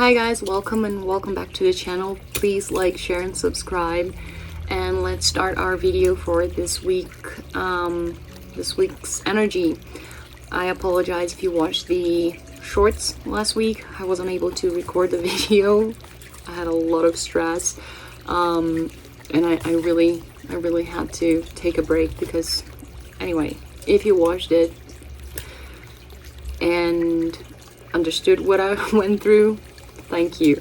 Hi guys, welcome back to the channel. Please like, share and subscribe, and let's start our video for this week's energy. I apologize if you watched the shorts last week. I wasn't able to record the video. I had a lot of stress, and I really had to take a break because, anyway, if you watched it and understood what I went through, thank you.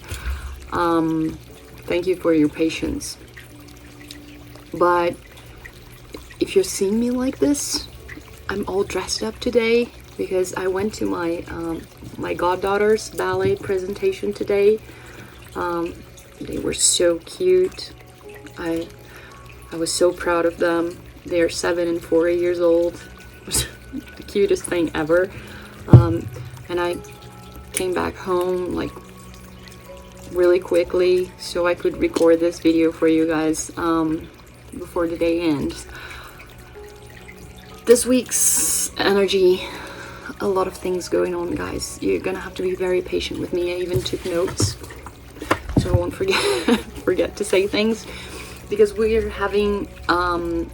Thank you for your patience. But if you're seeing me like this, I'm all dressed up today because I went to my my goddaughter's ballet presentation today. They were so cute. I was so proud of them. They're 7 and 4 years old. It was the cutest thing ever. And I came back home like really quickly so I could record this video for you guys before the day ends. This week's energy, a lot of things going on, guys. You're gonna have to be very patient with me. I even took notes so I won't forget to say things, because we're having a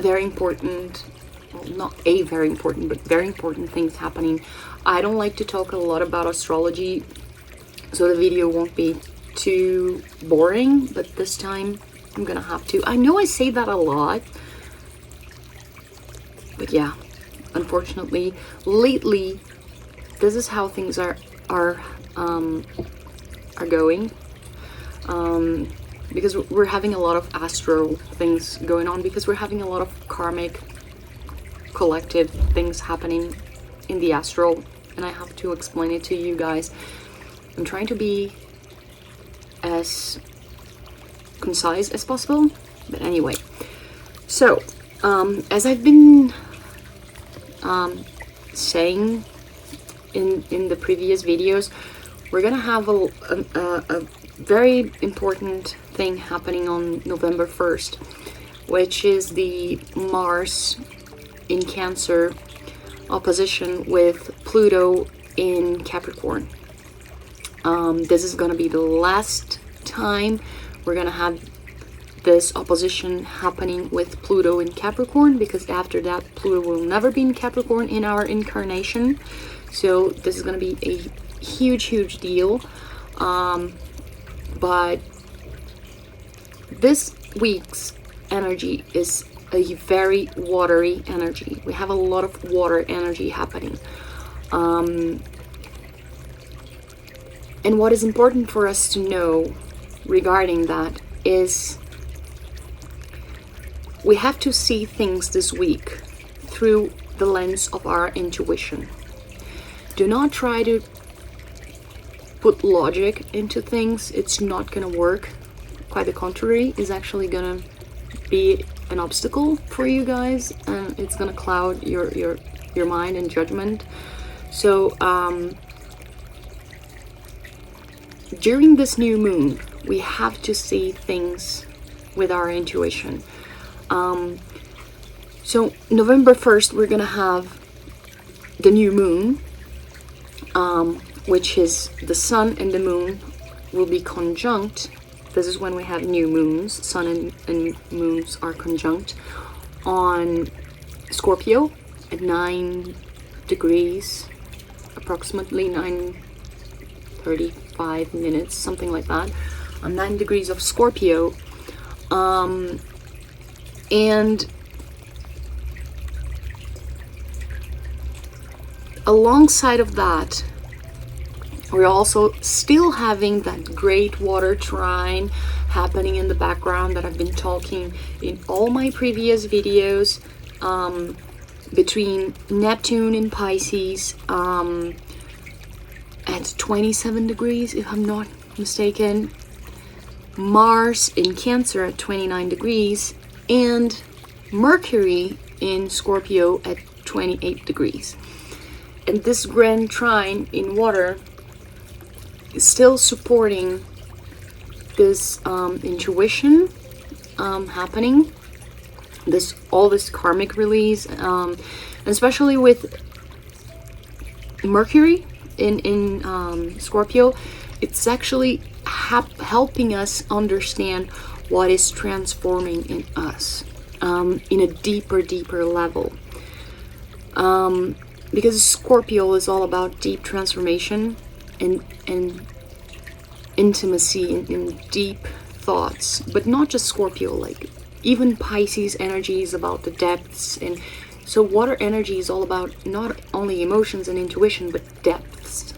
very important, well, not a very important, but very important things happening. I don't like to talk a lot about astrology, so the video won't be too boring, but this time I'm gonna have to. I know I say that a lot, but yeah, unfortunately, lately, this is how things are going. Because we're having a lot of astro things going on, because we're having a lot of karmic collective things happening in the astral, and I have to explain it to you guys. I'm trying to be as concise as possible, but anyway. So, as I've been saying in the previous videos, we're gonna have a very important thing happening on November 1st, which is the Mars in Cancer opposition with Pluto in Capricorn. This is gonna be the last time we're gonna have this opposition happening with Pluto in Capricorn, because after that Pluto will never be in Capricorn in our incarnation. So this is gonna be a huge deal. But this week's energy is a very watery energy. We have a lot of water energy happening. And what is important for us to know regarding that is we have to see things this week through the lens of our intuition. Do not try to put logic into things. It's not gonna work. Quite the contrary, is actually gonna be an obstacle for you guys, and it's gonna cloud your mind and judgment. So during this new moon, we have to see things with our intuition. So November 1st, we're gonna have the new moon, which is the sun and the moon will be conjunct. This is when we have new moons. Sun and moons are conjunct on Scorpio at 9 degrees, approximately 9:35 minutes, something like that, on 9 degrees of Scorpio. And alongside of that, we're also still having that great water trine happening in the background that I've been talking in all my previous videos, between Neptune in Pisces at 27 degrees, if I'm not mistaken, Mars in Cancer at 29 degrees, and Mercury in Scorpio at 28 degrees. And this grand trine in water is still supporting this intuition happening, all this karmic release, especially with Mercury in Scorpio. it's actually helping us understand what is transforming in us, in a deeper level. Because Scorpio is all about deep transformation and intimacy and deep thoughts, but not just Scorpio, like even Pisces energy is about the depths. And so water energy is all about not only emotions and intuition, but depths,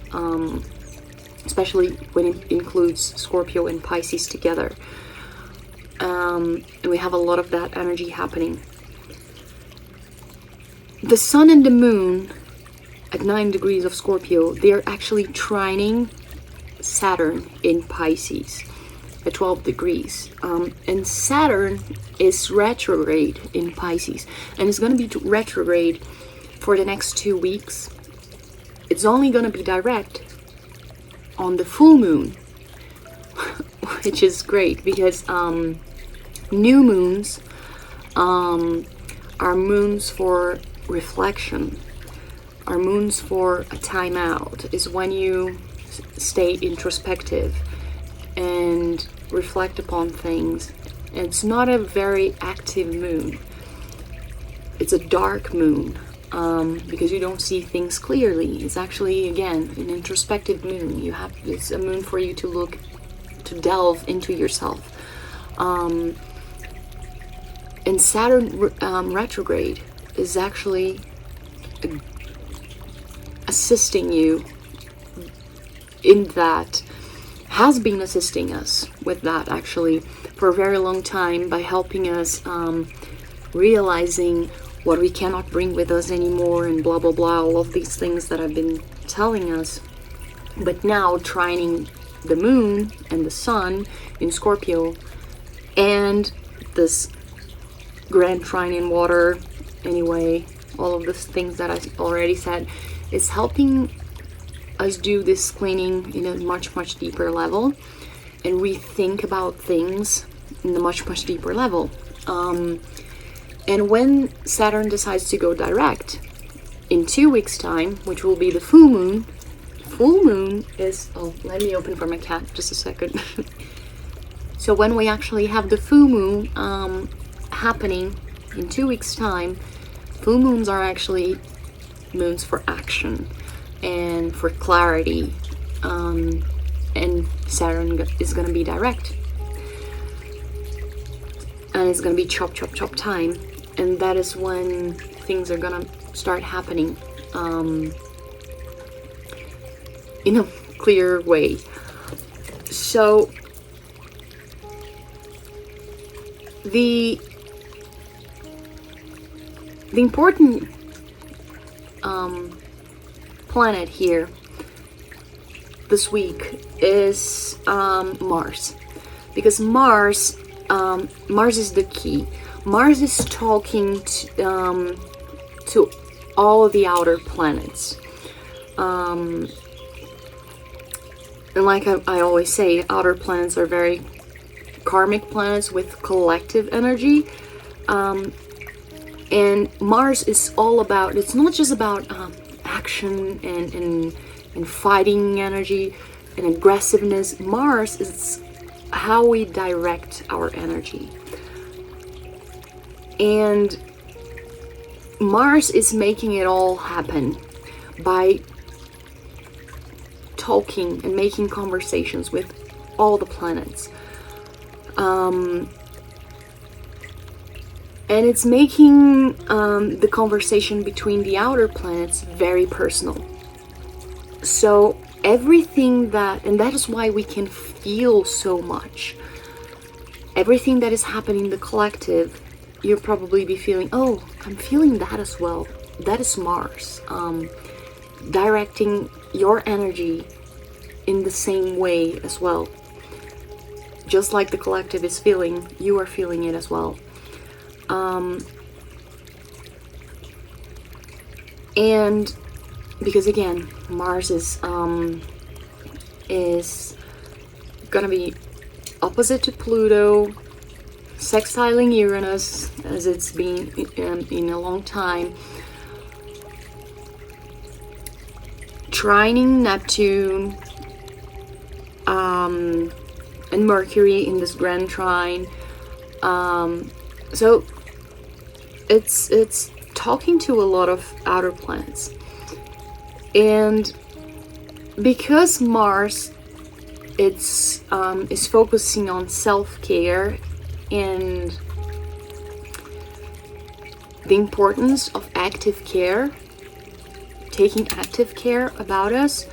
especially when it includes Scorpio and Pisces together. And we have a lot of that energy happening. The sun and the moon at 9 degrees of Scorpio, they're actually trining Saturn in Pisces at 12 degrees. And Saturn is retrograde in Pisces, and it's going to be retrograde for the next 2 weeks. It's only going to be direct on the full moon, which is great because new moons are moons for reflection, are moons for a time out, is when you stay introspective and reflect upon things. It's not a very active moon. It's a dark moon, because you don't see things clearly. It's actually, again, an introspective moon. It's a moon for you to look, to delve into yourself. And Saturn retrograde is actually assisting you in that, has been assisting us with that actually for a very long time, by helping us realizing what we cannot bring with us anymore, and blah blah blah, all of these things that I've been telling us. But now trining the moon and the sun in Scorpio, and this grand trine in water, anyway, all of the things that I already said, is helping us do this cleaning in a much deeper level and rethink about things in a much deeper level. And when Saturn decides to go direct in 2 weeks time, which will be the full moon is, oh, let me open for my cat just a second. So when we actually have the full moon happening in 2 weeks time, full moons are actually moons for action and for clarity, and Saturn is going to be direct, and it's going to be chop time, and that is when things are going to start happening in a clear way. So the important planet here this week is Mars, because Mars is the key. Mars is talking to all the outer planets, and like I always say, outer planets are very karmic planets with collective energy, and Mars is all about, it's not just about action and fighting energy and aggressiveness. Mars is how we direct our energy, and Mars is making it all happen by talking and making conversations with all the planets, and it's making the conversation between the outer planets very personal. So everything that, and that is why we can feel so much, everything that is happening in the collective, you'll probably be feeling, oh, I'm feeling that as well. That is Mars directing your energy in the same way as well. Just like the collective is feeling, you are feeling it as well. And because again, Mars is gonna be opposite to Pluto, sextiling Uranus, as it's been in a long time, trining Neptune, and Mercury in this grand trine. So it's talking to a lot of outer planets. And because Mars is focusing on self-care and the importance of active care, taking active care about us,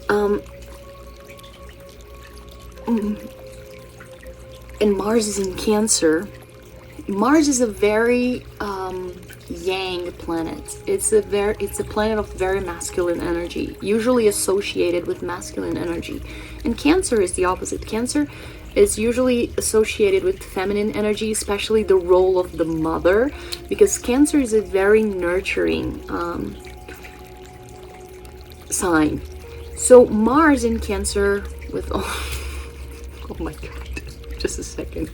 and Mars is in Cancer. Mars is a very yang planet. It's a planet of very masculine energy, usually associated with masculine energy. And Cancer is the opposite. Cancer is usually associated with feminine energy, especially the role of the mother, because Cancer is a very nurturing sign. So Mars in Cancer with oh my god, just a second.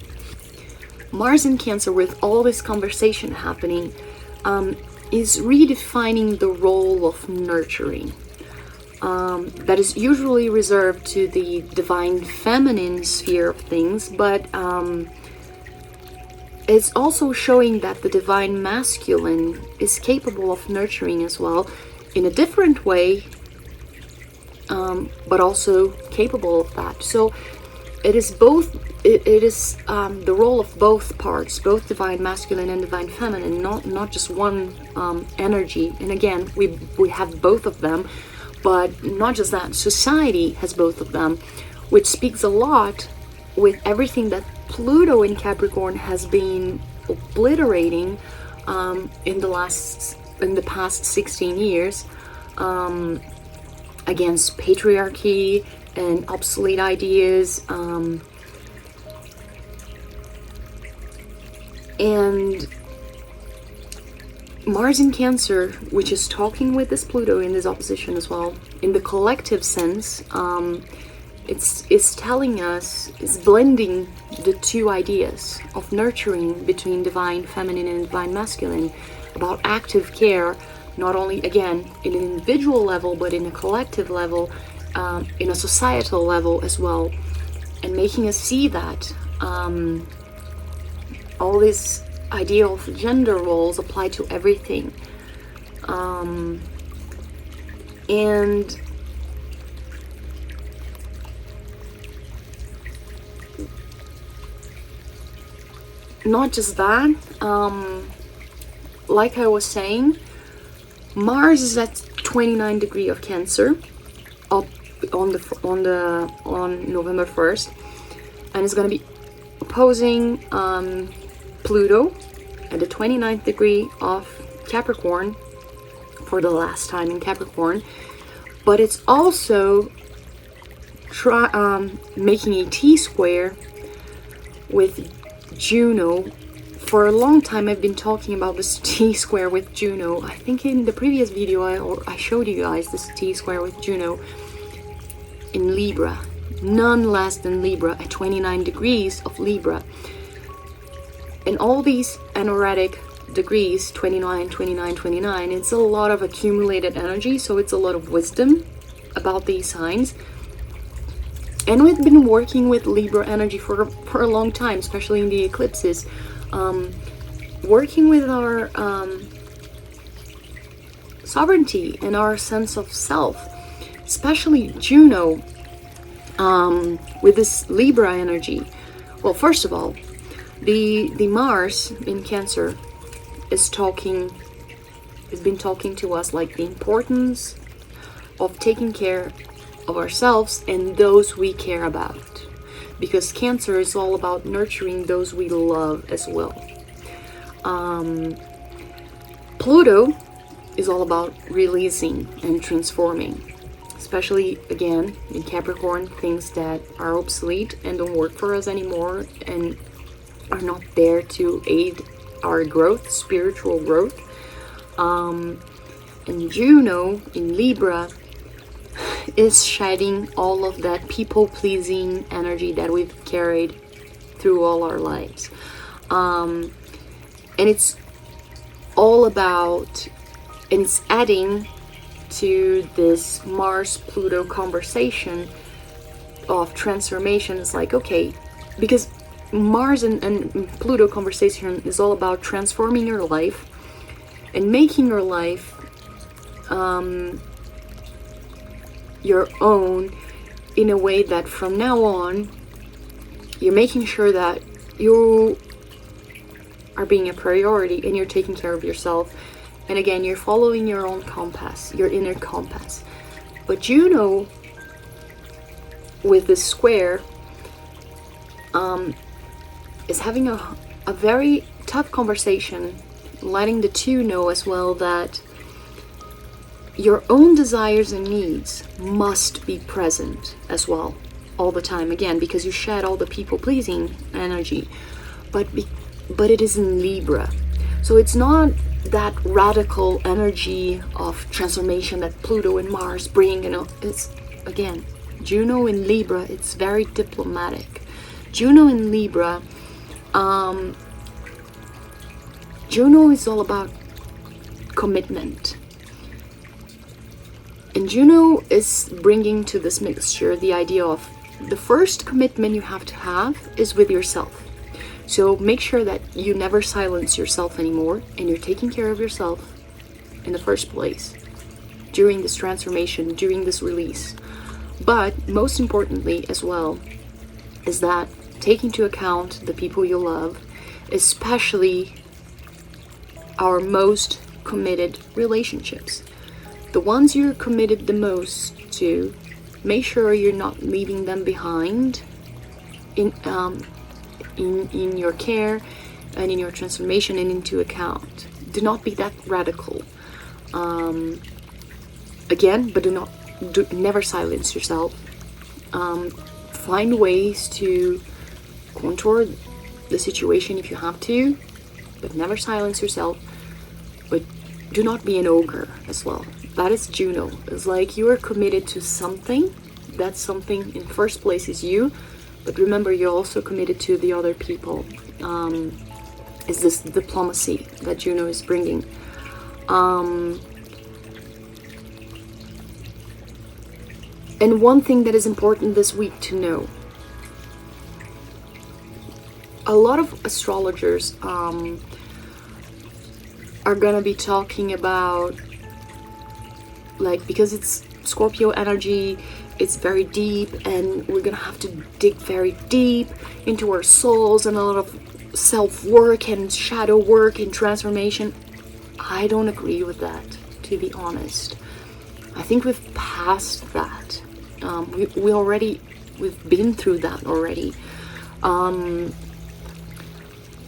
Mars in Cancer with all this conversation happening is redefining the role of nurturing. That is usually reserved to the divine feminine sphere of things, but it's also showing that the divine masculine is capable of nurturing as well, in a different way, but also capable of that. So it is both. It is the role of both parts, both divine masculine and divine feminine, not just one energy. And again, we have both of them, but not just that. Society has both of them, which speaks a lot with everything that Pluto in Capricorn has been obliterating in the past 16 years against patriarchy and obsolete ideas. And Mars in Cancer, which is talking with this Pluto in this opposition as well, in the collective sense, it's telling us, it's blending the two ideas of nurturing between divine feminine and divine masculine, about active care, not only, again, in an individual level, but in a collective level, in a societal level as well, and making us see that all this idea of gender roles apply to everything. And not just that, like I was saying, Mars is at 29 degree of Cancer up on November 1st, and it's going to be opposing Pluto at the 29th degree of Capricorn for the last time in Capricorn. But it's also making a T-square with Juno. For a long time I've been talking about this T-square with Juno. I think in the previous video I showed you guys this T-square with Juno in Libra, none less than Libra, at 29 degrees of Libra. And all these anoretic degrees, 29, 29, 29, it's a lot of accumulated energy, so it's a lot of wisdom about these signs. And we've been working with Libra energy for a long time, especially in the eclipses, working with our sovereignty and our sense of self, especially Juno with this Libra energy. Well, first of all, the Mars in Cancer has been talking to us like the importance of taking care of ourselves and those we care about, because Cancer is all about nurturing those we love as well. Pluto is all about releasing and transforming, especially again in Capricorn, things that are obsolete and don't work for us anymore and are not there to aid our growth, spiritual growth. And Juno in Libra is shedding all of that people-pleasing energy that we've carried through all our lives. And it's all about, and it's adding to this Mars-Pluto conversation, of transformation is like, okay, because Mars and Pluto conversation is all about transforming your life and making your life your own, in a way that from now on you're making sure that you are being a priority and you're taking care of yourself. And again, you're following your own compass, your inner compass. But Juno, with this square, is having a very tough conversation, letting the two know as well that your own desires and needs must be present as well all the time, again, because you shed all the people-pleasing energy, but it is in Libra, so it's not that radical energy of transformation that Pluto and Mars bring. It's, again, Juno in Libra, it's very diplomatic. Juno in Libra, Juno is all about commitment. And Juno is bringing to this mixture the idea of the first commitment you have to have is with yourself. So make sure that you never silence yourself anymore, and you're taking care of yourself in the first place during this transformation, during this release. But most importantly as well is that take into account the people you love, especially our most committed relationships. The ones you're committed the most to, make sure you're not leaving them behind in your care and in your transformation and into account. Do not be that radical. Again, but never silence yourself. Find ways to contour the situation if you have to, but never silence yourself. But do not be an ogre as well. That is Juno. It's like you are committed to something. That something in first place is you, but remember you're also committed to the other people. Is this diplomacy that Juno is bringing. And one thing that is important this week to know, a lot of astrologers are gonna be talking about, like, because it's Scorpio energy, it's very deep, and we're gonna have to dig very deep into our souls and a lot of self-work and shadow work and transformation. I don't agree with that, to be honest. I think we've passed that. We've been through that already.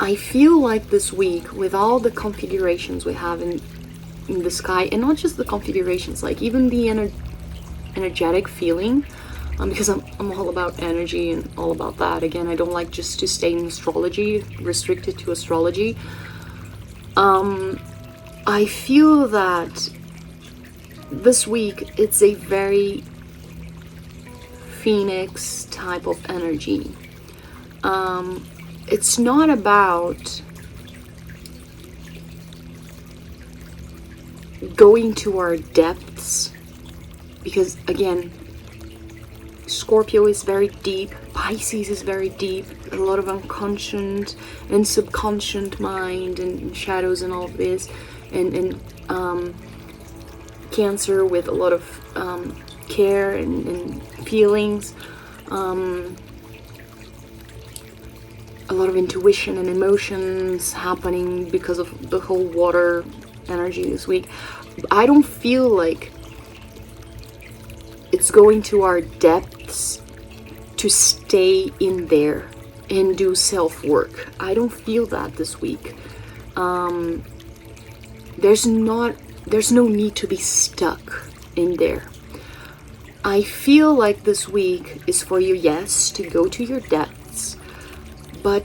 I feel like this week, with all the configurations we have in the sky, and not just the configurations, like even the energetic feeling, because I'm all about energy and all about that. Again, I don't like just to stay in astrology, restricted to astrology. I feel that this week it's a very Phoenix type of energy. It's not about going to our depths, because again, Scorpio is very deep, Pisces is very deep, a lot of unconscious and subconscious mind and shadows and all of this, and Cancer with a lot of care and feelings, a lot of intuition and emotions happening because of the whole water energy this week. I don't feel like it's going to our depths to stay in there and do self-work. I don't feel that this week. There's no need to be stuck in there. I feel like this week is for you, yes, to go to your depths, but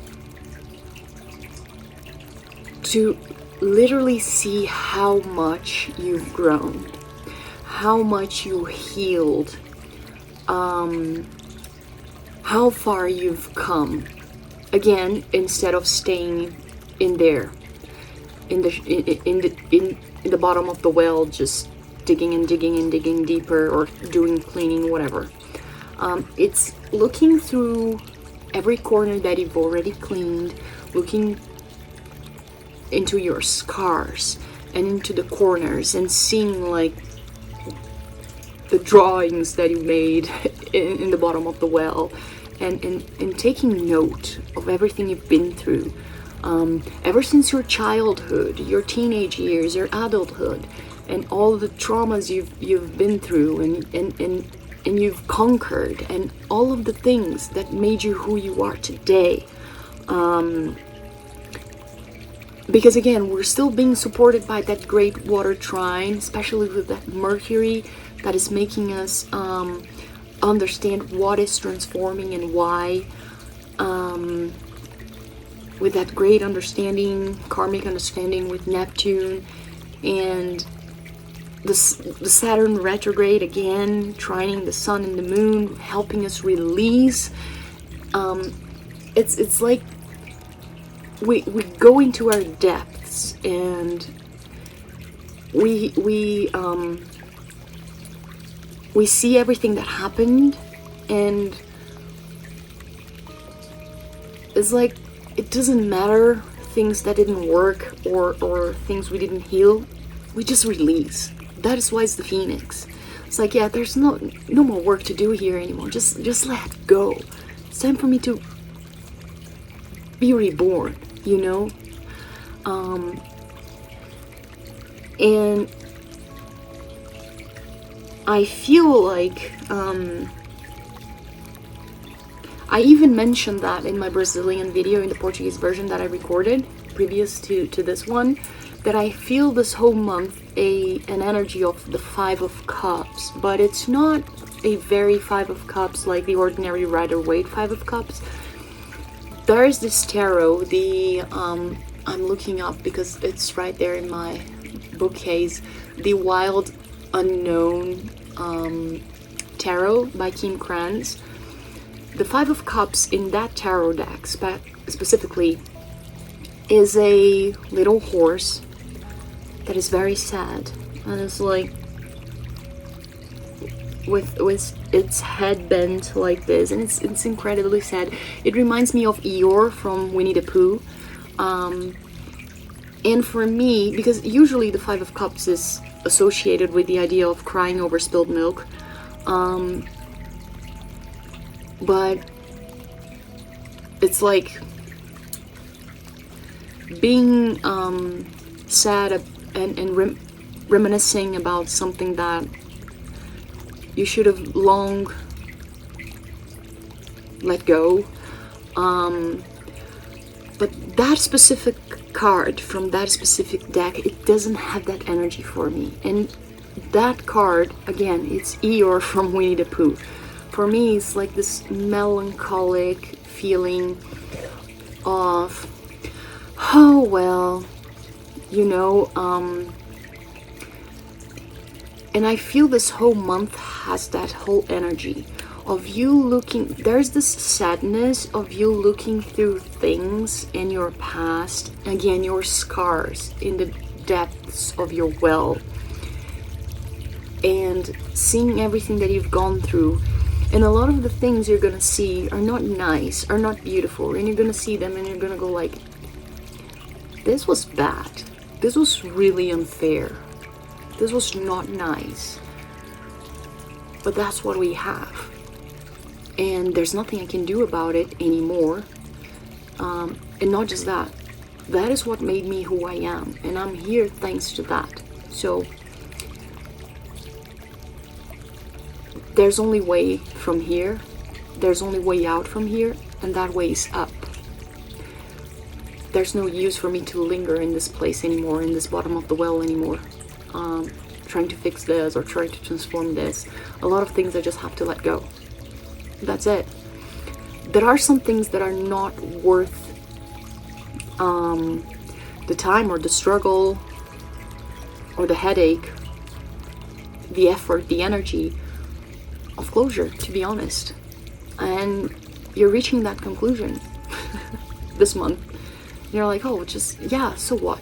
to literally see how much you've grown, how much you healed, how far you've come. Again, instead of staying in there, in the bottom of the well, just digging and digging and digging deeper, or doing cleaning, whatever. It's looking through every corner that you've already cleaned, looking into your scars and into the corners and seeing like the drawings that you made in the bottom of the well, and taking note of everything you've been through, ever since your childhood, your teenage years, your adulthood, and all the traumas you've been through and you've conquered, and all of the things that made you who you are today. Because again, we're still being supported by that great water trine, especially with that Mercury that is making us understand what is transforming and why. With that great understanding, karmic understanding with Neptune, and the Saturn retrograde again, trining the sun and the moon, helping us release. It's like we go into our depths, and we see everything that happened, and it's like it doesn't matter things that didn't work or things we didn't heal. We just release. That is why it's the Phoenix. It's like, yeah, there's no more work to do here anymore. Just let go. It's time for me to be reborn, you know? And I feel like I even mentioned that in my Brazilian video, in the Portuguese version that I recorded previous to this one, that I feel this whole month an energy of the Five of Cups, but it's not a very Five of Cups like the ordinary Rider-Waite Five of Cups. There is this tarot, I'm looking up because it's right there in my bookcase, the Wild Unknown Tarot by Kim Krantz. The Five of Cups in that tarot deck specifically is a little horse that is very sad, and it's like with its head bent like this, and it's incredibly sad. It reminds me of Eeyore from Winnie the Pooh. And for me, because usually the Five of Cups is associated with the idea of crying over spilled milk, but it's like being sad and reminiscing about something that you should have long let go. But that specific card from that specific deck, it doesn't have that energy for me. And that card, again, it's Eeyore from Winnie the Pooh. For me, it's like this melancholic feeling of, oh well, you know, and I feel this whole month has that whole energy of you looking, there's this sadness of you looking through things in your past, again, your scars in the depths of your well, and seeing everything that you've gone through. And a lot of the things you're gonna see are not nice, are not beautiful, and you're gonna see them and you're gonna go like, this was bad, this was really unfair, this was not nice, but that's what we have. And there's nothing I can do about it anymore. And not just that, that is what made me who I am, and I'm here thanks to that. So there's only way from here, there's only way out from here, and that way is up. There's no use for me to linger in this place anymore, in this bottom of the well anymore, trying to fix this or trying to transform this. A lot of things I just have to let go. That's it. There are some things that are not worth the time or the struggle or the headache, the effort, the energy of closure, to be honest. And you're reaching that conclusion this month. You're like, oh, just, yeah, so what?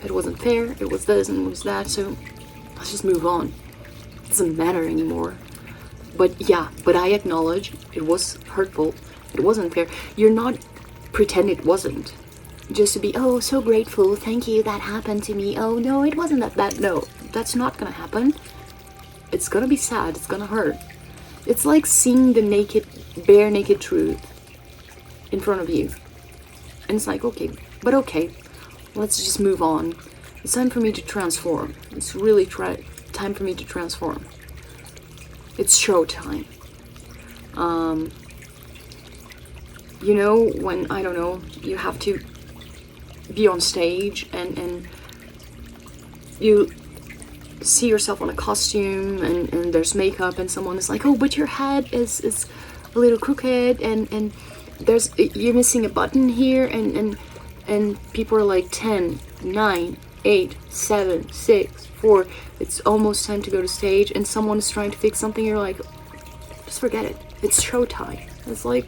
It wasn't fair, it was this and it was that, so let's just move on. It doesn't matter anymore. But yeah, but I acknowledge it was hurtful. It wasn't fair. You're not pretend it wasn't. Just to be, oh, so grateful, thank you, that happened to me. Oh no, it wasn't that bad. No, that's not gonna happen. It's gonna be sad, it's gonna hurt. It's like seeing the naked, bare naked truth in front of you. And it's like, okay, but okay, let's just move on. It's time for me to transform. It's really time for me to transform. It's show time. You know, when, I don't know, you have to be on stage and you see yourself on a costume and there's makeup and someone is like, oh, but your head is a little crooked and you're missing a button here and people are like 10, 9, 8, 7, 6, 4, it's almost time to go to stage and someone is trying to fix something. You're like, just forget it, it's showtime. It's like,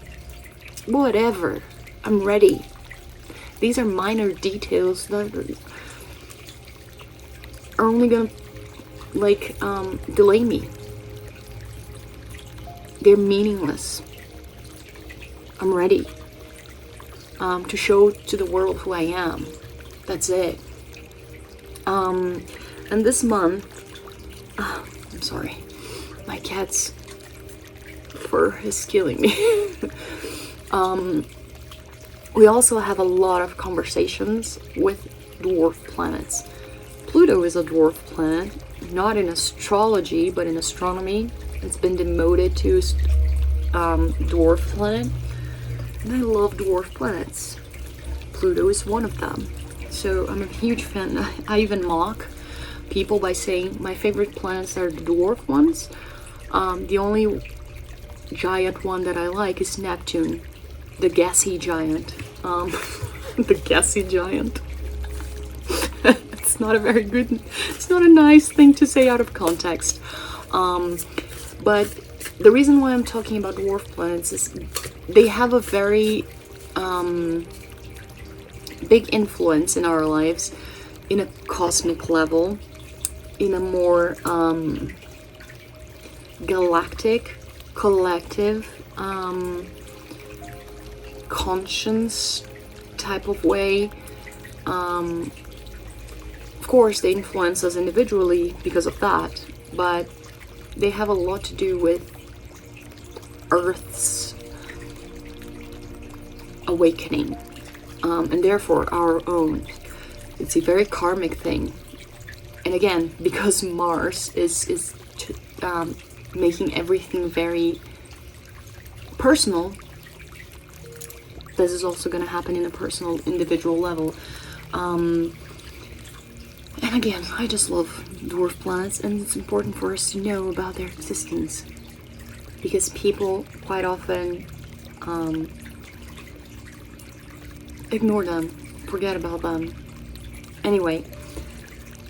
whatever, I'm ready. These are minor details that are only gonna like delay me. They're meaningless. I'm ready to show to the world who I am. That's it. And this month, I'm sorry, my cat's fur is killing me. We also have a lot of conversations with dwarf planets. Pluto is a dwarf planet, not in astrology, but in astronomy. It's been demoted to dwarf planet. And I love dwarf planets. Pluto is one of them. So I'm a huge fan. I even mock people by saying my favorite planets are the dwarf ones. The only giant one that I like is Neptune, the gassy giant. The gassy giant. It's not a very good, it's not a nice thing to say out of context. But the reason why I'm talking about dwarf planets is they have a very big influence in our lives in a cosmic level, in a more galactic, collective, conscience type of way. Of course, they influence us individually because of that, but they have a lot to do with Earth's awakening, and therefore our own. It's a very karmic thing. And again, because Mars is making everything very personal, this is also going to happen in a personal, individual level. And again, I just love dwarf planets, and it's important for us to know about their existence, because people quite often ignore them, forget about them. Anyway,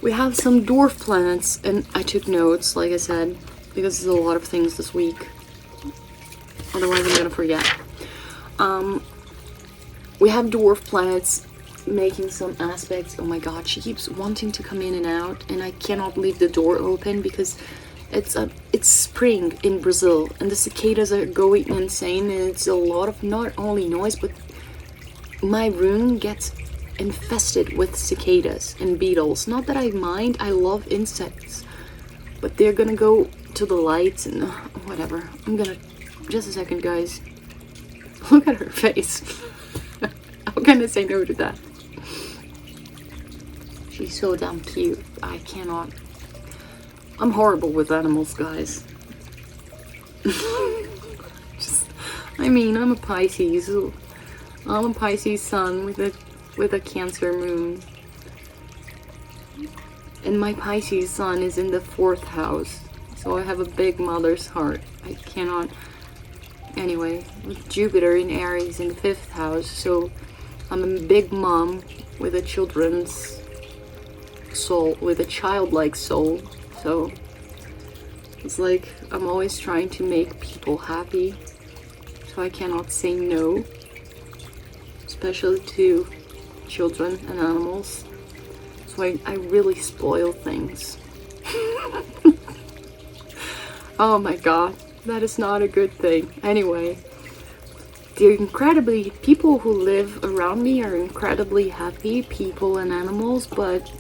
we have some dwarf planets, and I took notes, like I said, because there's a lot of things this week. Otherwise, I'm gonna forget. We have dwarf planets making some aspects. Oh my god, she keeps wanting to come in and out, and I cannot leave the door open because it's spring in Brazil, and the cicadas are going insane, and it's a lot of not only noise, but my room gets infested with cicadas and beetles. Not that I mind, I love insects, but they're gonna go to the lights and whatever. I'm gonna, just a second guys, look at her face. How can I say no to that? She's so damn cute. I cannot. I'm horrible with animals, guys. I'm a Pisces. I'm a Pisces sun with a Cancer moon. And my Pisces sun is in the 4th house. So I have a big mother's heart. I cannot. Anyway, with Jupiter in Aries in the 5th house. So I'm a big mom with a children's soul, with a childlike soul. So it's like I'm always trying to make people happy, so I cannot say no, especially to children and animals. So I really spoil things. Oh my god. That is not a good thing. Anyway, people who live around me are incredibly happy people and animals, but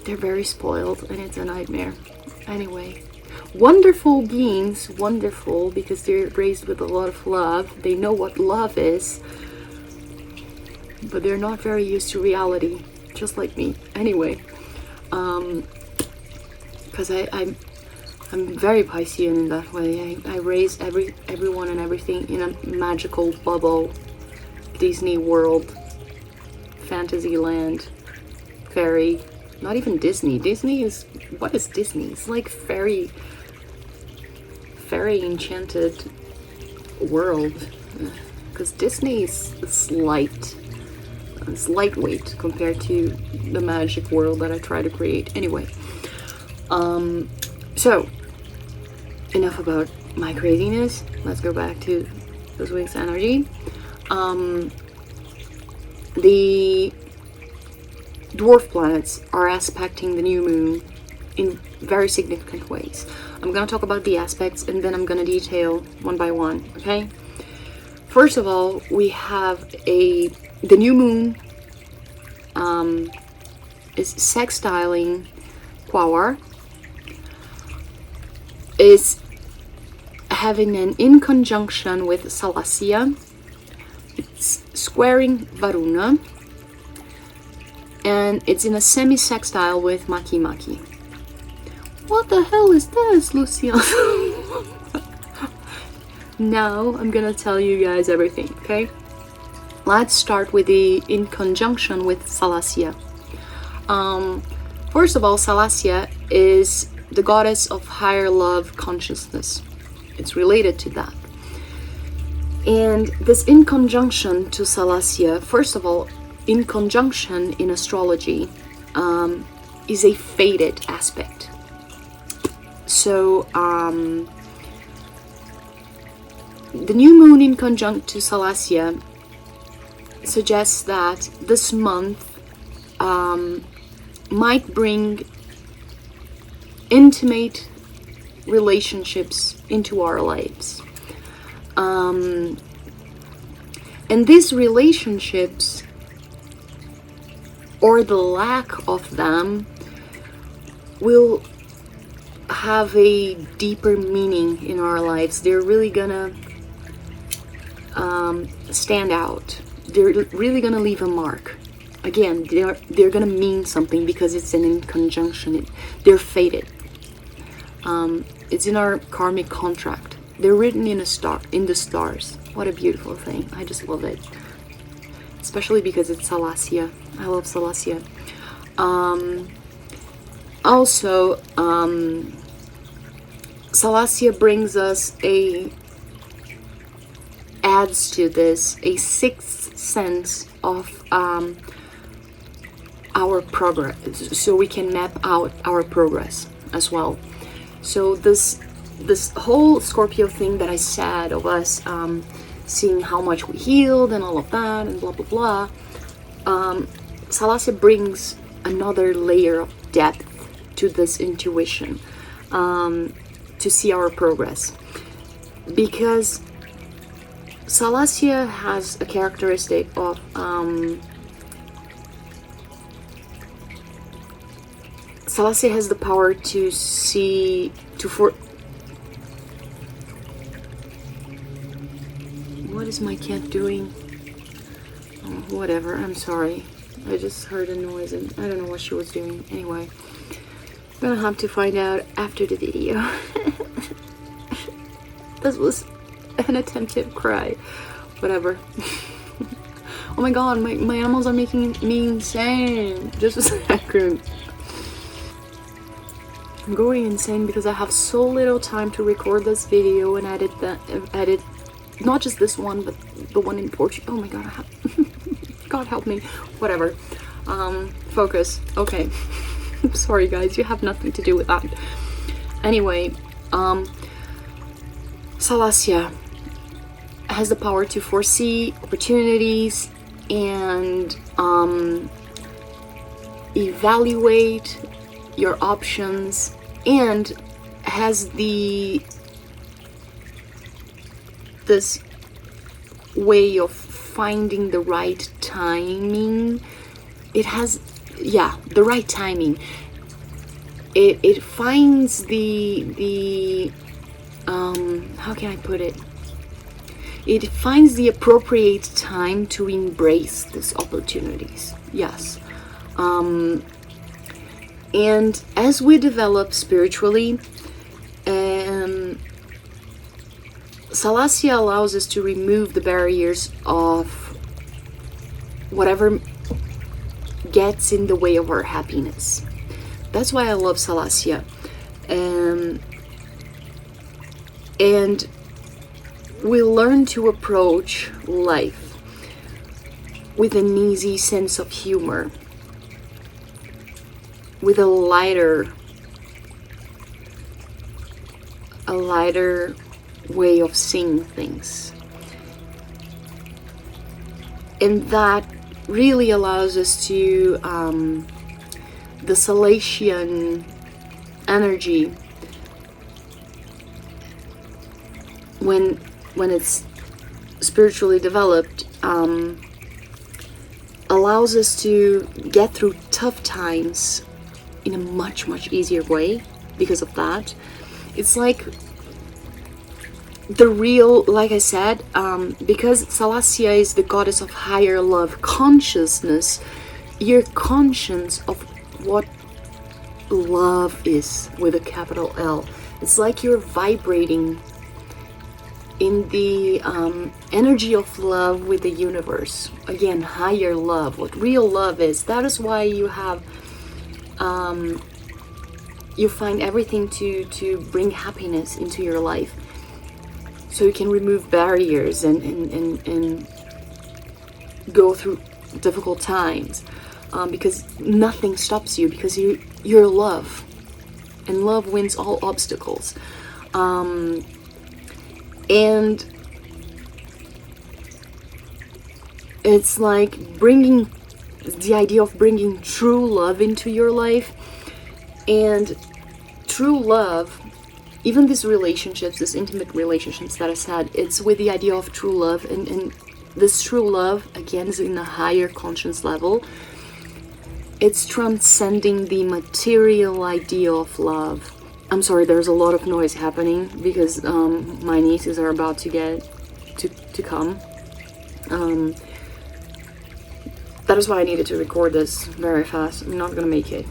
they're very spoiled and it's a nightmare. Anyway, wonderful beings, wonderful because they're raised with a lot of love. They know what love is, but they're not very used to reality, just like me. Anyway, because I'm very Piscean in that way. I raise everyone and everything in a magical bubble, Disney World, fantasy land, fairy. Not even Disney. Disney is, what is Disney? It's like fairy enchanted world. Because Disney is light. It's lightweight compared to the magic world that I try to create. Anyway, so enough about my craziness. Let's go back to this week's energy. The dwarf planets are aspecting the new moon in very significant ways. I'm gonna talk about the aspects and then I'm gonna detail one by one, okay? First of all, we have the new moon is sextiling Quaoar, is having an in conjunction with Salassia, it's squaring Varuna, and it's in a semi-sextile with Maki Maki. What the hell is this, Lucian? Now I'm gonna tell you guys everything, okay? Let's start with the in conjunction with Salassia. First of all, Salassia is the goddess of higher love consciousness. It's related to that. And this in conjunction to Salassia, first of all, in conjunction in astrology is a fated aspect. So the new moon in conjunct to Salassia suggests that this month might bring intimate relationships into our lives. And these relationships, or the lack of them, will have a deeper meaning in our lives. They're really gonna stand out. They're really gonna leave a mark. Again, they're gonna mean something because it's in conjunction. They're fated. It's in our karmic contract. They're written in the stars. What a beautiful thing. I just love it. Especially because it's Salassia. I love Salassia. Also, Salassia brings us adds to this a sixth sense of our progress, so we can map out our progress as well. So this whole Scorpio thing that I said of us seeing how much we healed and all of that and blah blah blah, Salassia brings another layer of depth to this intuition, to see our progress, because Salassia has a characteristic of Salassia has the power to see, what is my cat doing? Oh, whatever, I'm sorry. I just heard a noise and I don't know what she was doing. Anyway, I'm gonna have to find out after the video. This was an attentive cry. Whatever. Oh my god, my animals are making me insane. Just a second. I'm going insane because I have so little time to record this video and edit not just this one, but the one in Portuguese. Oh my god, God help me. Whatever. Focus. Okay. I'm sorry guys, you have nothing to do with that. Anyway, Salassia has the power to foresee opportunities and evaluate your options, and has the this way of finding the right timing. It has, yeah, the right timing. It finds the how can I put it? It finds the appropriate time to embrace these opportunities. Yes. And as we develop spiritually, Salacia allows us to remove the barriers of whatever gets in the way of our happiness. That's why I love Salacia. And we learn to approach life with an easy sense of humor, with a lighter way of seeing things. And that really allows us to, the Salatian energy, when it's spiritually developed, allows us to get through tough times in a much easier way because of that. It's like the real, like I said, because Salacia is the goddess of higher love consciousness, you're conscious of what love is with a capital L. It's like you're vibrating in the energy of love with the universe. Again, higher love, what real love is. That is why you have, you find everything to bring happiness into your life. So you can remove barriers and go through difficult times, because nothing stops you, because you're love, and love wins all obstacles. And it's like bringing the idea of bringing true love into your life. And true love, even these relationships, these intimate relationships that I said, it's with the idea of true love. And this true love, again, is in a higher conscience level. It's transcending the material idea of love. I'm sorry, there's a lot of noise happening because my nieces are about to come. That is why I needed to record this very fast. I'm not gonna make it.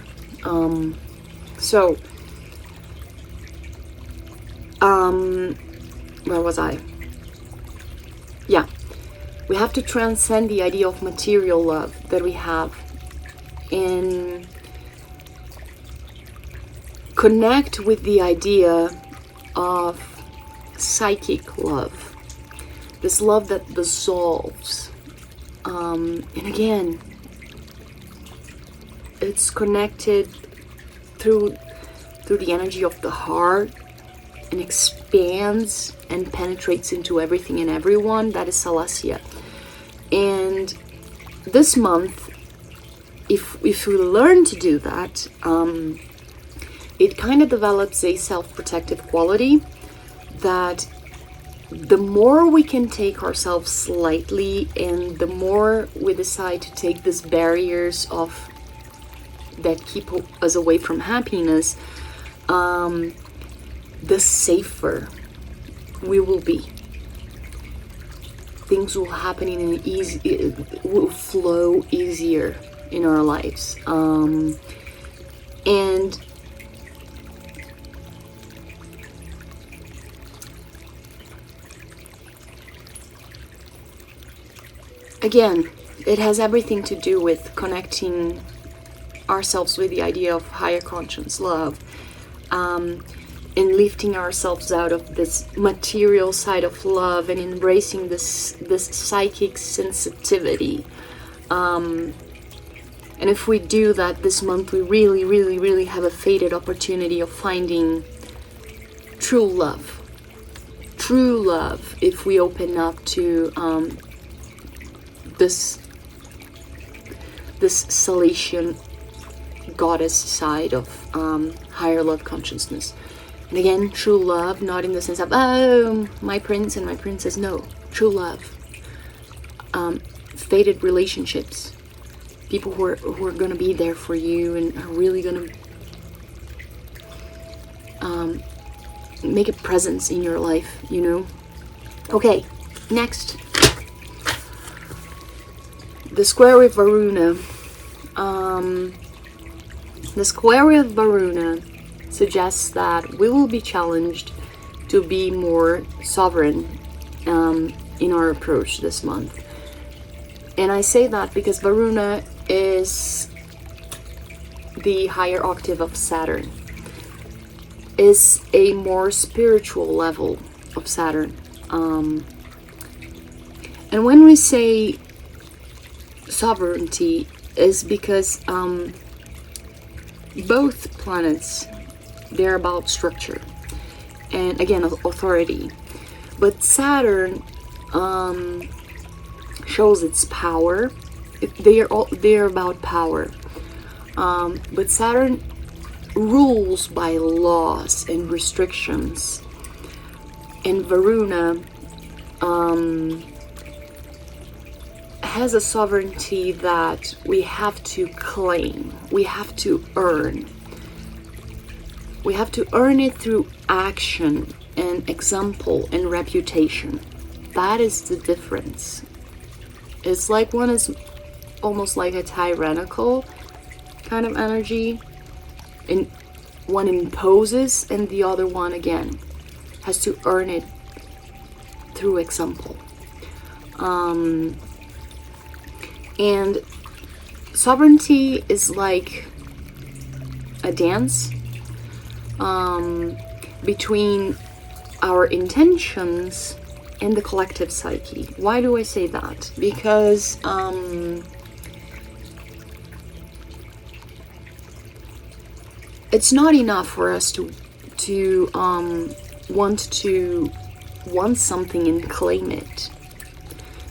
Where was I? Yeah, we have to transcend the idea of material love that we have and connect with the idea of psychic love, this love that dissolves. And again, it's connected through the energy of the heart and expands and penetrates into everything and everyone. That is Salacia. And this month, if we learn to do that, it kind of develops a self-protective quality that the more we can take ourselves lightly and the more we decide to take these barriers off that keep us away from happiness, the safer we will be. Things will happen in an easy, it will flow easier in our lives. And again, it has everything to do with connecting ourselves with the idea of higher conscience love, and lifting ourselves out of this material side of love and embracing this psychic sensitivity. And if we do that this month, we really have a faded opportunity of finding true love. True love, if we open up to this Salatian goddess side of higher love consciousness. Again, true love, not in the sense of, oh, my prince and my princess. No, true love. Fated relationships. People who are going to be there for you and are really going to make a presence in your life, you know. Okay, next. The square with Varuna. The square with Varuna suggests that we will be challenged to be more sovereign in our approach this month. And I say that because Varuna is the higher octave of Saturn, is a more spiritual level of Saturn. And when we say sovereignty, is because both planets, they're about structure and again authority, but Saturn shows its power. They're about power, but Saturn rules by laws and restrictions, and Varuna has a sovereignty that we have to claim, we have to earn. We have to earn it through action and example and reputation. That is the difference. It's like one is almost like a tyrannical kind of energy, and one imposes, and the other one again has to earn it through example. And sovereignty is like a dance between our intentions and the collective psyche. Why do I say that? Because it's not enough for us to want something and claim it,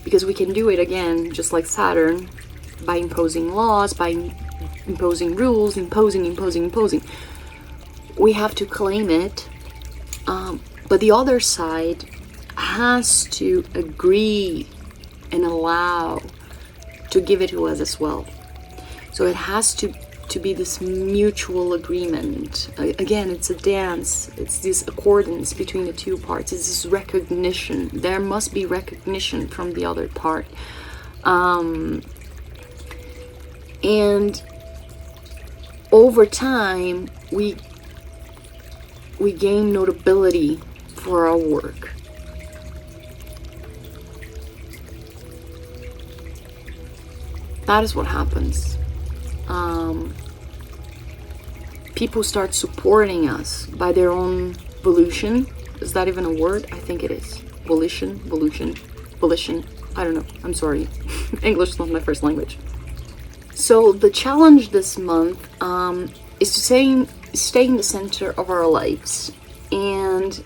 because we can do it again, just like Saturn, by imposing laws, by imposing rules, imposing. We have to claim it, but the other side has to agree and allow to give it to us as well. So it has to be this mutual agreement. Again, it's a dance. It's this accordance between the two parts. It's this recognition. There must be recognition from the other part. And over time, we gain notability for our work. That is what happens. People start supporting us by their own volition. Is that even a word? I think it is. Volition. I don't know. I'm sorry. English is not my first language. So the challenge this month is to stay in the center of our lives and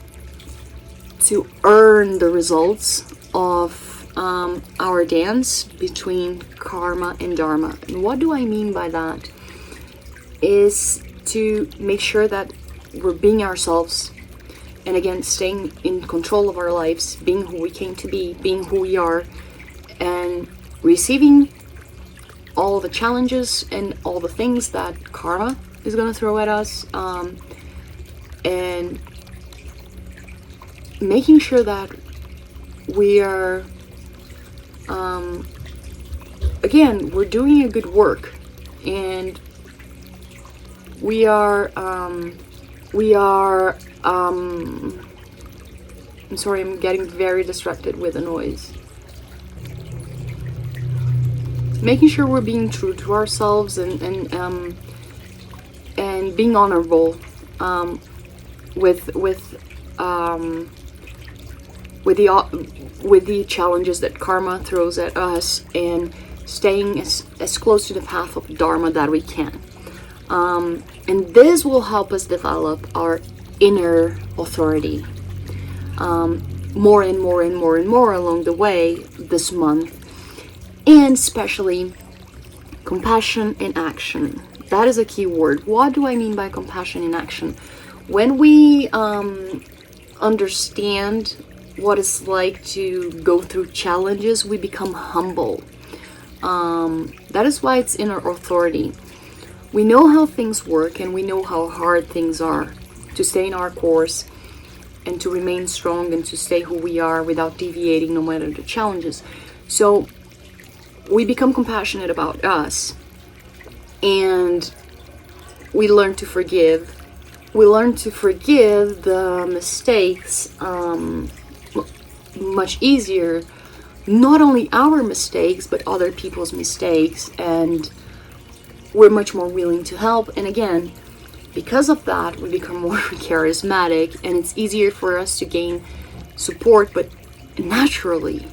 to earn the results of our dance between karma and dharma. And what do I mean by that? Is to make sure that we're being ourselves, and again, staying in control of our lives, being who we came to be, being who we are, and receiving all the challenges and all the things that karma is going to throw at us, and making sure that we are again, we're doing a good work, and we are I'm sorry, I'm getting very distracted with the noise. Making sure we're being true to ourselves and being honorable with the challenges that karma throws at us, and staying as close to the path of dharma that we can. And this will help us develop our inner authority more and more along the way this month. And especially compassion in action. That is a key word. What do I mean by compassion in action? When we understand what it's like to go through challenges, we become humble. That is why it's inner authority. We know how things work and we know how hard things are to stay in our course and to remain strong and to stay who we are without deviating no matter the challenges. So we become compassionate about us, and we learn to forgive. We learn to forgive the mistakes much easier. Not only our mistakes, but other people's mistakes, and we're much more willing to help. And again, because of that, we become more charismatic, and it's easier for us to gain support, but naturally.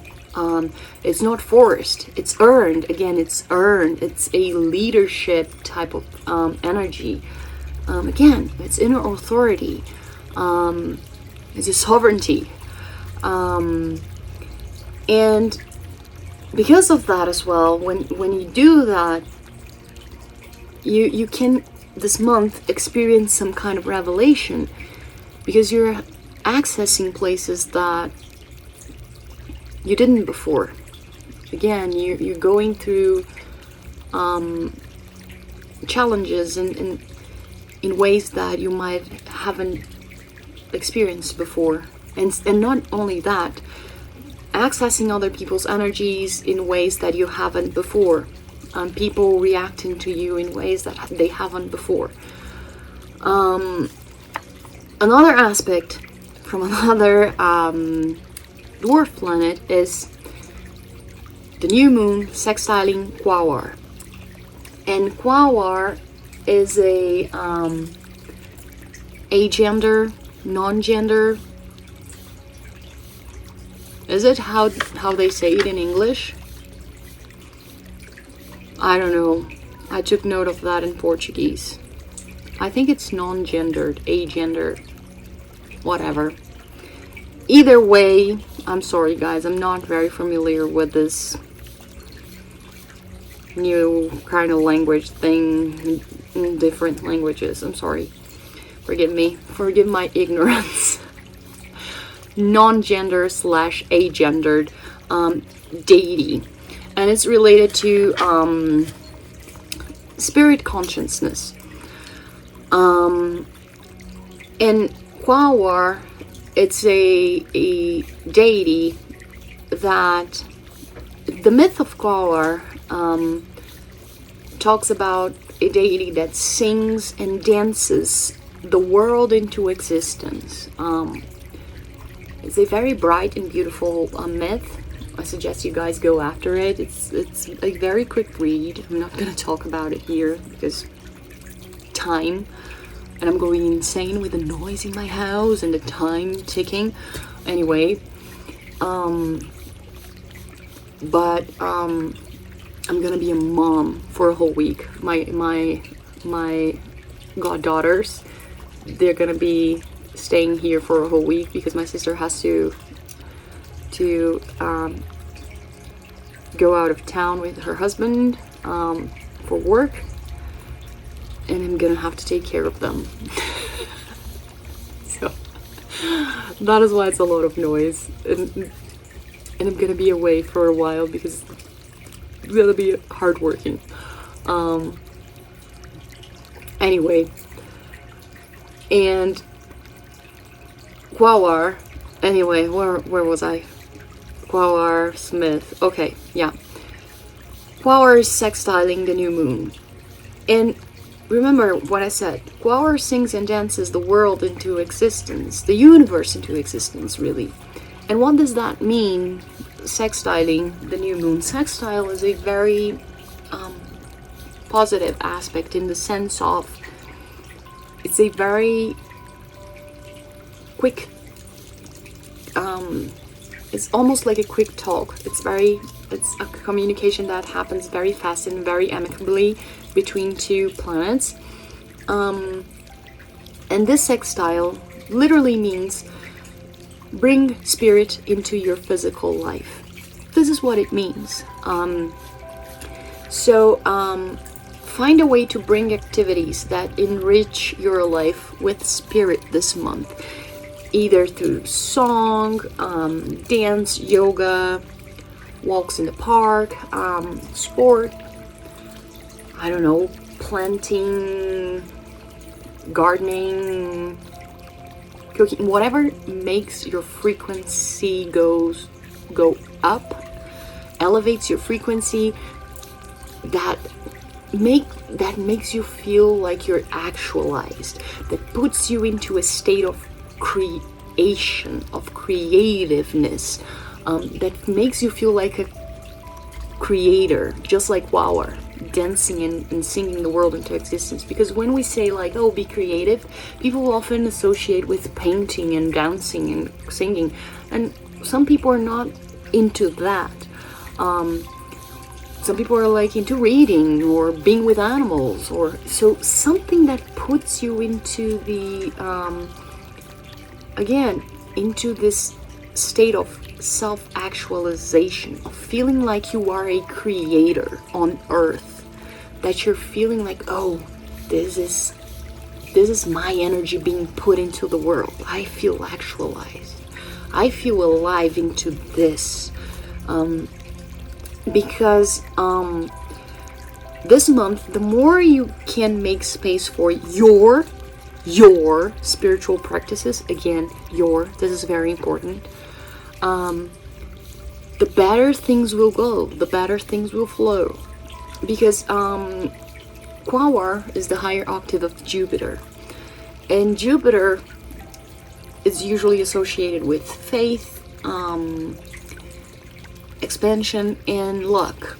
It's not forced, it's earned. Again, it's earned. It's a leadership type of energy. Again, it's inner authority. It's a sovereignty. And because of that as well, when you do that, you can this month experience some kind of revelation, because you're accessing places that you didn't before. Again, you're going through challenges in ways that you might haven't experienced before. And not only that, accessing other people's energies in ways that you haven't before. People reacting to you in ways that they haven't before. Another aspect from another dwarf planet is the new moon sextiling Quawar. And Quawar is a agender, non-gender. Is it how they say it in English? I don't know. I took note of that in Portuguese. I think it's non-gendered, agender, whatever. Either way, I'm sorry guys, I'm not very familiar with this new kind of language thing in different languages. I'm sorry. Forgive me. Forgive my ignorance. Non-gender / agendered deity. And it's related to spirit consciousness. And Quawar, it's a deity that the myth of Quawar talks about a deity that sings and dances the world into existence. It's a very bright and beautiful myth. I suggest you guys go after it. It's a very quick read. I'm not going to talk about it here because time, and I'm going insane with the noise in my house and the time ticking. Anyway, but I'm gonna be a mom for a whole week. My goddaughters, they're gonna be staying here for a whole week because my sister has to go out of town with her husband for work, and I'm gonna have to take care of them. So that is why it's a lot of noise, and I'm gonna be away for a while because it's gonna be hardworking. Anyway, and Quawar. Anyway, where was I? Quawar Smith. Okay, yeah. Quawar is sextiling the new moon. And remember what I said. Quawar sings and dances the world into existence, the universe into existence, really. And what does that mean, sextiling the new moon? Sextile is a very positive aspect in the sense of it's a very quick, it's almost like a quick talk. It's a communication that happens very fast and very amicably between two planets. And this sextile literally means bring spirit into your physical life. This is what it means. So find a way to bring activities that enrich your life with spirit this month, either through song, dance, yoga, walks in the park, sport, I don't know, planting, gardening, cooking, whatever makes your frequency go up, elevates your frequency, that makes you feel like you're actualized, that puts you into a state of creation, of creativeness, that makes you feel like a creator, just like Wower, dancing and singing the world into existence. Because when we say like, oh, be creative, people often associate with painting and dancing and singing, and some people are not into that. Some people are like into reading or being with animals, or so something that puts you into the again, into this state of self-actualization, of feeling like you are a creator on earth, that you're feeling like, oh, this is my energy being put into the world. I feel actualized. I feel alive into this. Because this month, the more you can make space for your spiritual practices, again, this is very important, the better things will go, the better things will flow. Because Quawar is the higher octave of Jupiter, and Jupiter is usually associated with faith, expansion, and luck.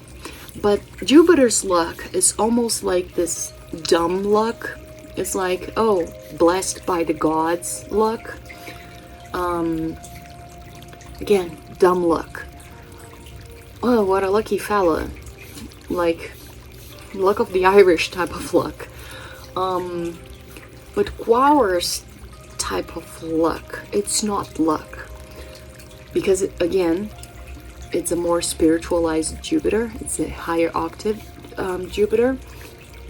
But Jupiter's luck is almost like this dumb luck. It's like, oh, blessed by the gods luck. Again, dumb luck. Oh, what a lucky fella. Like, luck of the Irish type of luck. But Quawar's type of luck, it's not luck. Because, again, it's a more spiritualized Jupiter. It's a higher octave Jupiter.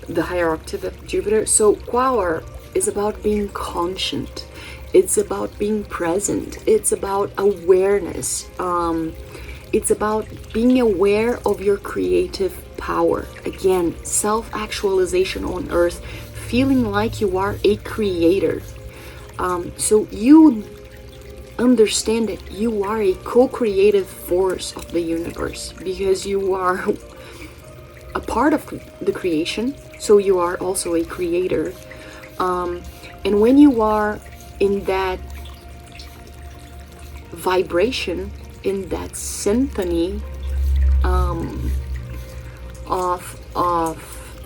The higher octave of Jupiter. So Quawar is about being conscient. It's about being present. It's about awareness. It's about being aware of your creative power. Again, self-actualization on earth. Feeling like you are a creator. So you understand that you are a co-creative force of the universe, because you are a part of the creation, so you are also a creator. And when you are in that vibration, in that symphony of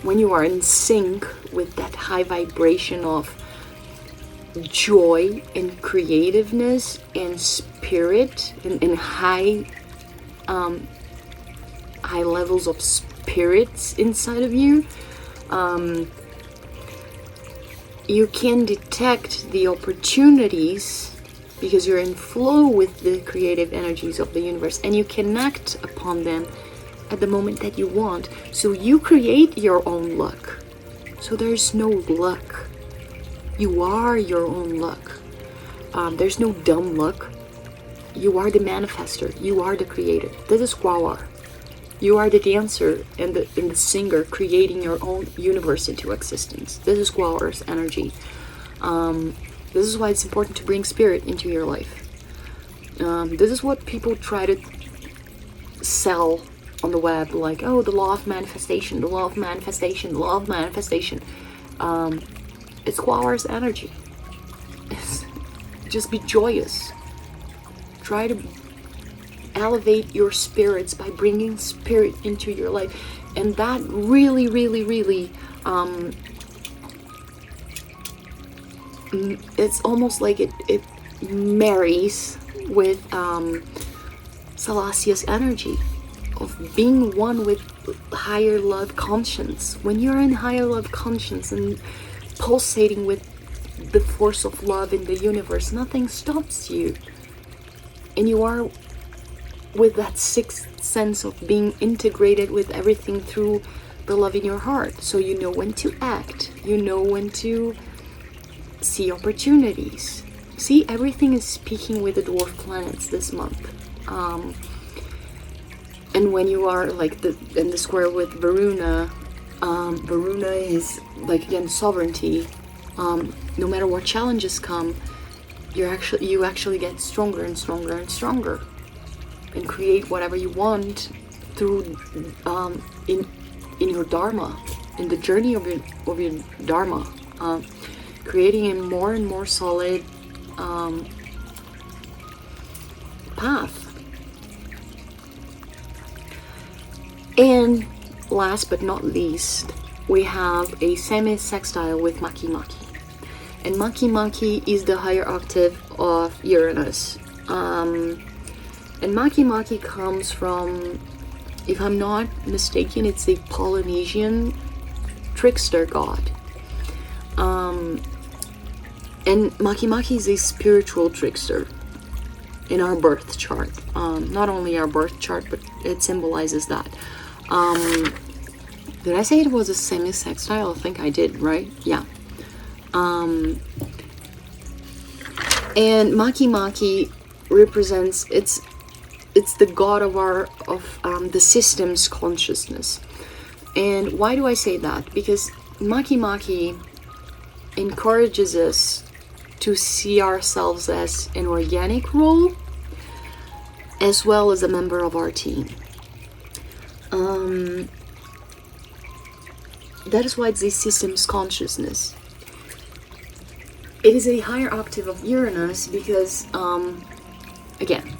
when you are in sync with that high vibration of joy and creativeness and spirit, and high levels of spirits inside of you, you can detect the opportunities, because you're in flow with the creative energies of the universe, and you can act upon them at the moment that you want. So you create your own luck. So there's no luck. You are your own luck. There's no dumb luck. You are the manifester. You are the creator. This is Quawar. You are the dancer and the singer, creating your own universe into existence. This is Quawar's energy. This is why it's important to bring spirit into your life. This is what people try to sell on the web, like, oh, the law of manifestation, the law of manifestation, the law of manifestation. It's Quawar's energy. Just be joyous. Try to elevate your spirits by bringing spirit into your life. And that really, really, really, it's almost like it marries with Celestia's energy of being one with higher love conscience. When you're in higher love conscience and pulsating with the force of love in the universe, nothing stops you. And you are with that sixth sense of being integrated with everything through the love in your heart. So you know when to act, you know when to see opportunities. See, everything is speaking with the dwarf planets this month. And when you are like in the square with Varuna, Varuna is like, again, sovereignty. No matter what challenges come, you actually get stronger and stronger and stronger, and create whatever you want through in your dharma, in the journey of your dharma, creating a more and more solid path. And last but not least, we have a semi-sextile with Maki Maki. And Maki Maki is the higher octave of Uranus. And Maki Maki comes from, if I'm not mistaken, it's a Polynesian trickster god. And Maki Maki is a spiritual trickster in our birth chart. Not only our birth chart, but it symbolizes that. Did I say it was a semi-sextile? I think I did, right? Yeah. And Maki Maki represents, it's the god of the system's consciousness. And why do I say that? Because Maki Maki encourages us to see ourselves as an organic role, as well as a member of our team. That is why it's a system's consciousness. It is a higher octave of Uranus because, again,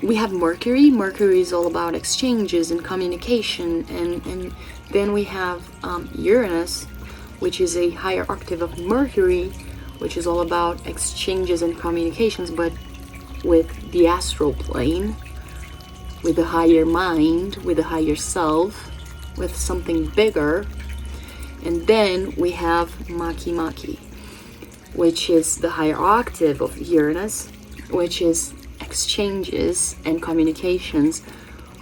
we have Mercury. Mercury is all about exchanges and communication, and then we have Uranus, which is a higher octave of Mercury, which is all about exchanges and communications, but with the astral plane, with a higher mind, with a higher self, with something bigger. And then we have Maki Maki, which is the higher octave of Uranus, which is exchanges and communications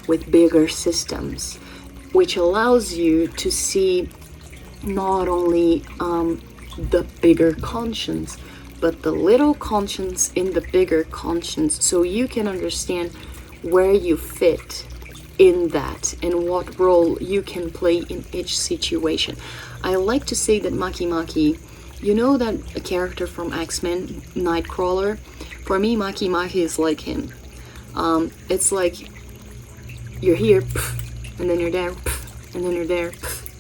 with bigger systems, which allows you to see not only the bigger conscience, but the little conscience in the bigger conscience, so you can understand where you fit in that and what role you can play in each situation. I like to say that Maki Maki, you know that a character from X-Men, Nightcrawler? For me, Maki Maki is like him. It's like you're here, and then you're there, and then you're there,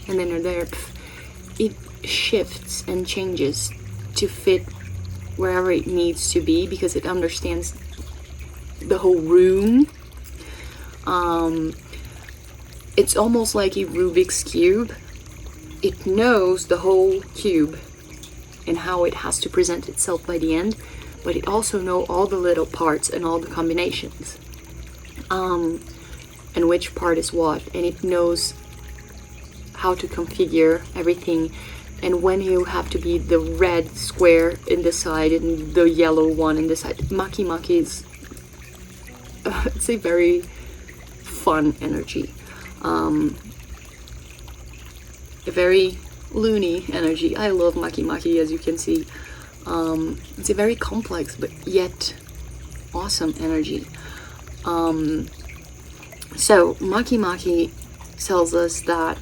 and then you're there. It shifts and changes to fit wherever it needs to be because it understands the whole room. It's almost like a Rubik's Cube. It knows the whole cube and how it has to present itself by the end, but it also knows all the little parts and all the combinations, and which part is what, and it knows how to configure everything, and when you have to be the red square in the side and the yellow one in the side. Maki Maki is it's a very fun energy, a very loony energy. I love Maki Maki, as you can see. It's a very complex but yet awesome energy. So Maki Maki tells us that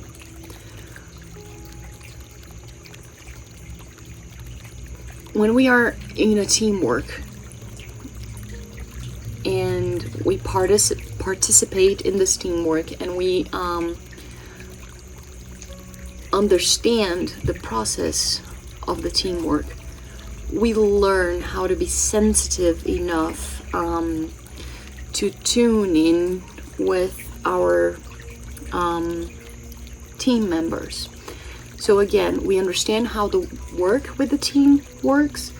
when we are in a teamwork and we participate in this teamwork and we understand the process of the teamwork, we learn how to be sensitive enough to tune in with our team members. So again, we understand how the work with the team works,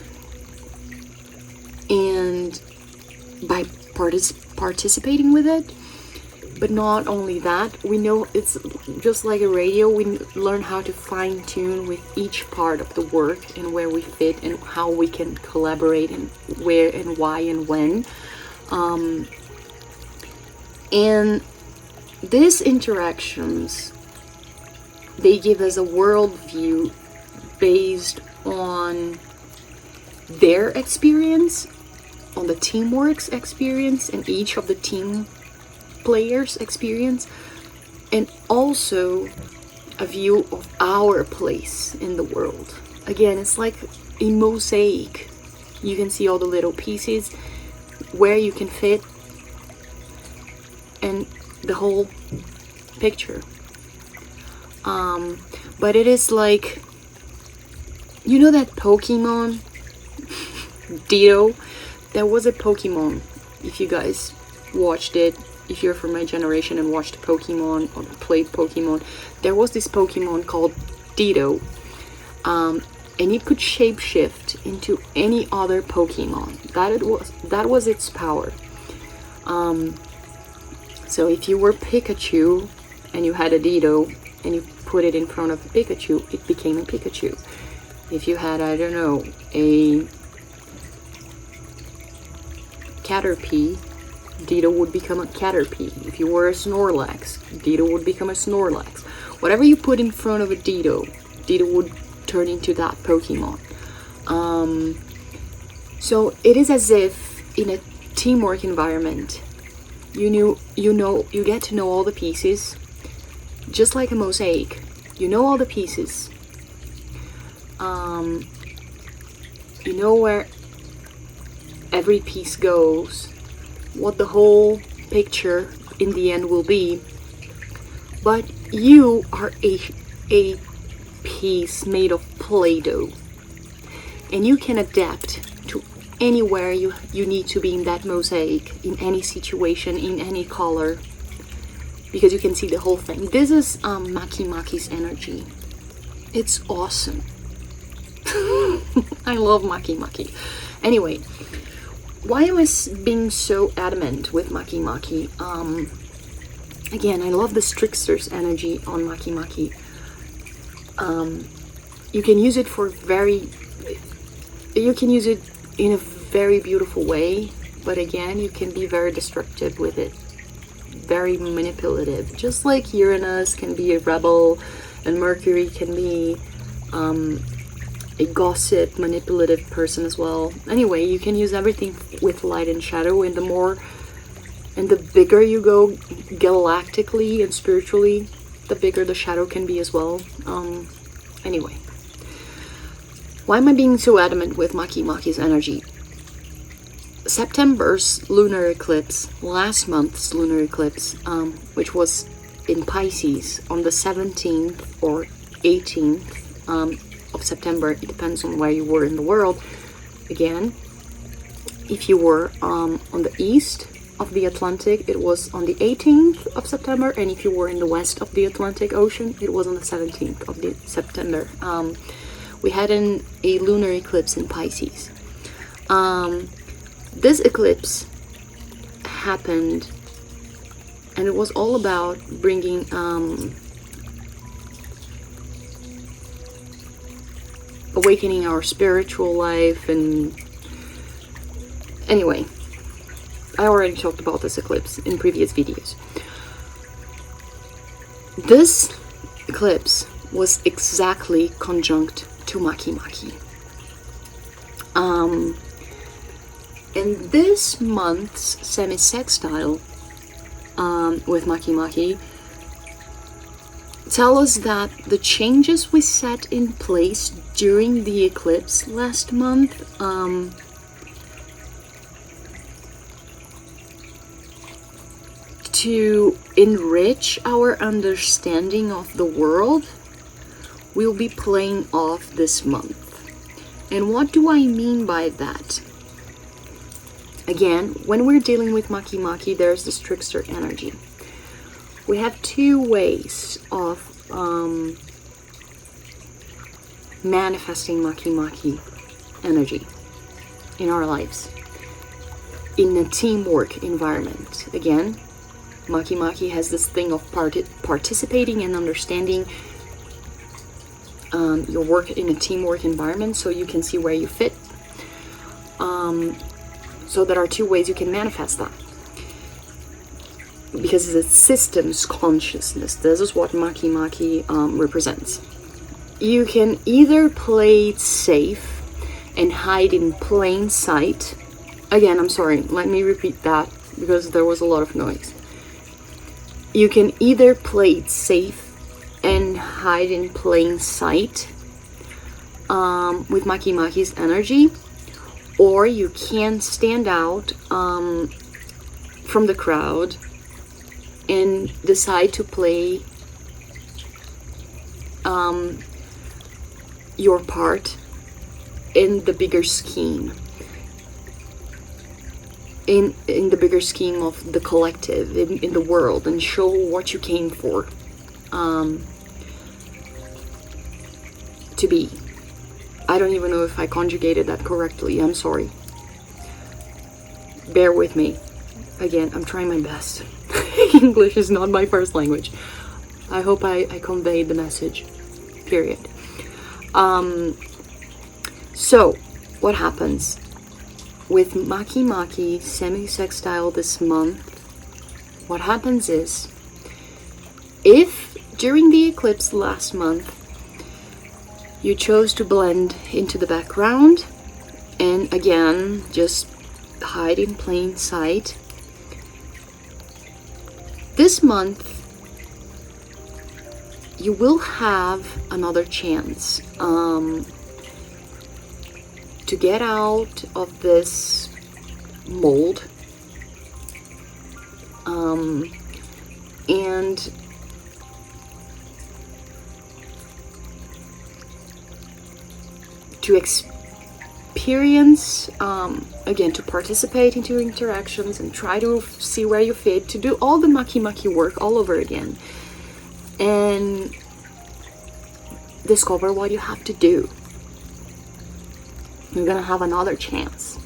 and by participating with it. But not only that, we know it's just like a radio. We learn how to fine tune with each part of the work and where we fit and how we can collaborate and where and why and when. And these interactions, they give us a worldview based on their experience, on the teamwork's experience, and each of the team players' experience, and also a view of our place in the world. Again, it's like a mosaic. You can see all the little pieces where you can fit and the whole picture. But it is like, you know that Pokemon Ditto? There was a Pokemon, if you guys watched it, if you're from my generation and watched Pokemon or played Pokemon, there was this Pokemon called Ditto, and it could shapeshift into any other Pokemon. That was its power. So if you were Pikachu and you had a Ditto and you put it in front of a Pikachu, it became a Pikachu. If you had, I don't know, a Caterpie, Ditto would become a Caterpie. If you were a Snorlax, Ditto would become a Snorlax. Whatever you put in front of a Ditto, Ditto would turn into that Pokemon. So it is as if in a teamwork environment, you get to know all the pieces, just like a mosaic. You know all the pieces. You know where every piece goes, what the whole picture in the end will be, but you are a piece made of Play-Doh, and you can adapt to anywhere you need to be in that mosaic, in any situation, in any color, because you can see the whole thing. This is Maki's energy. It's awesome. I love Maki. Anyway, why am I being so adamant with Maki? Again, I love the trickster's energy on Maki. You can use it in a very beautiful way, but again, you can be very destructive with it, very manipulative. Just like Uranus can be a rebel, and Mercury can be a gossip, manipulative person as well. Anyway, you can use everything with light and shadow, and the bigger you go galactically and spiritually, the bigger the shadow can be as well. Anyway, why am I being so adamant with Maki's energy? September's lunar eclipse, last month's lunar eclipse, which was in Pisces on the 17th or 18th of September, it depends on where you were in the world. Again, if you were on the east of the Atlantic, it was on the 18th of September, and if you were in the west of the Atlantic Ocean, it was on the 17th of September. We had a lunar eclipse in Pisces. This eclipse happened, and it was all about bringing awakening our spiritual life. And anyway, I already talked about this eclipse in previous videos. This eclipse was exactly conjunct to Maki. And this month's semi-sextile with Maki tell us that the changes we set in place during the eclipse last month to enrich our understanding of the world will be playing off this month. And what do I mean by that? Again, when we're dealing with Maki, there's this trickster energy. We have two ways of manifesting Maki energy in our lives. In a teamwork environment. Again, Maki has this thing of participating and understanding your work in a teamwork environment, so you can see where you fit. So there are two ways you can manifest that. because it's a systems consciousness. This is what Maki Maki represents. You can either play it safe and hide in plain sight. Again, I'm sorry, let me repeat that because there was a lot of noise. You can either play it safe and hide in plain sight with Maki Maki's energy, or you can stand out from the crowd and decide to play your part in the bigger scheme, in the bigger scheme of the collective, in the world, and show what you came for to be. I don't even know if I conjugated that correctly. I'm sorry. Bear with me. Again, I'm trying my best. English is not my first language. I hope I conveyed the message. Period. So, what happens? With Maki Maki semi-sextile this month, what happens is, if during the eclipse last month, you chose to blend into the background and again just hide in plain sight, this month you will have another chance to get out of this mold and to experience, again, to participate into interactions and try to see where you fit, to do all the Maki Maki work all over again and discover what you have to do. You're gonna have another chance.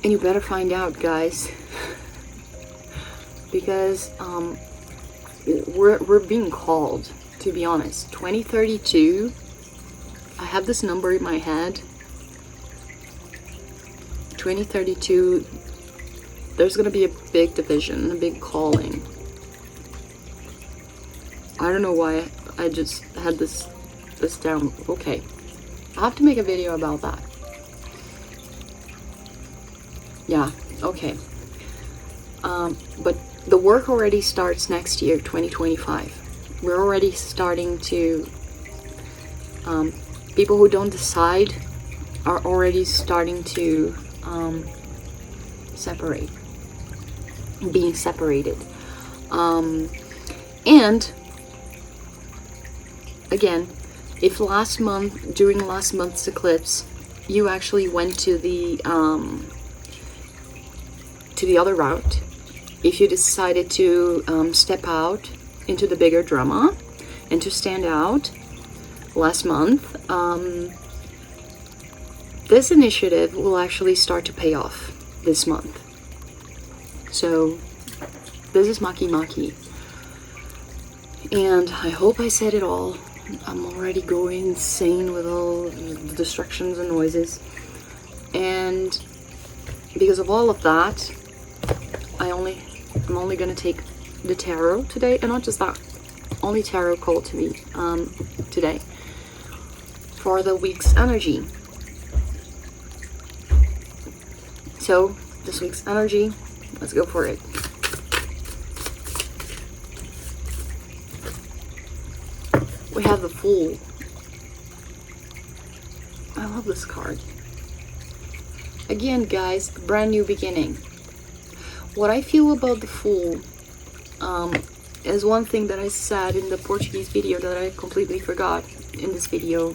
And you better find out, guys, because we're being called, to be honest. 2032, I have this number in my head. 2032, there's gonna be a big division, a big calling. I don't know why I just had this down. Okay, I have to make a video about that. Yeah, okay. But the work already starts next year, 2025. We're already starting to, people who don't decide are already starting to separate, being separated. And again, if during last month's eclipse, you actually went to the other route, if you decided to step out into the bigger drama and to stand out last month, this initiative will actually start to pay off this month. So this is Maki Maki, and I hope I said it all. I'm already going insane with all the distractions and noises, and because of all of that, I'm only gonna take the tarot today, and not just that, only tarot called to me today for the week's energy. So this week's energy, let's go for it. We have the Fool. I love this card. Again, guys, brand new beginning. What I feel about the Fool is one thing that I said in the Portuguese video that I completely forgot in this video.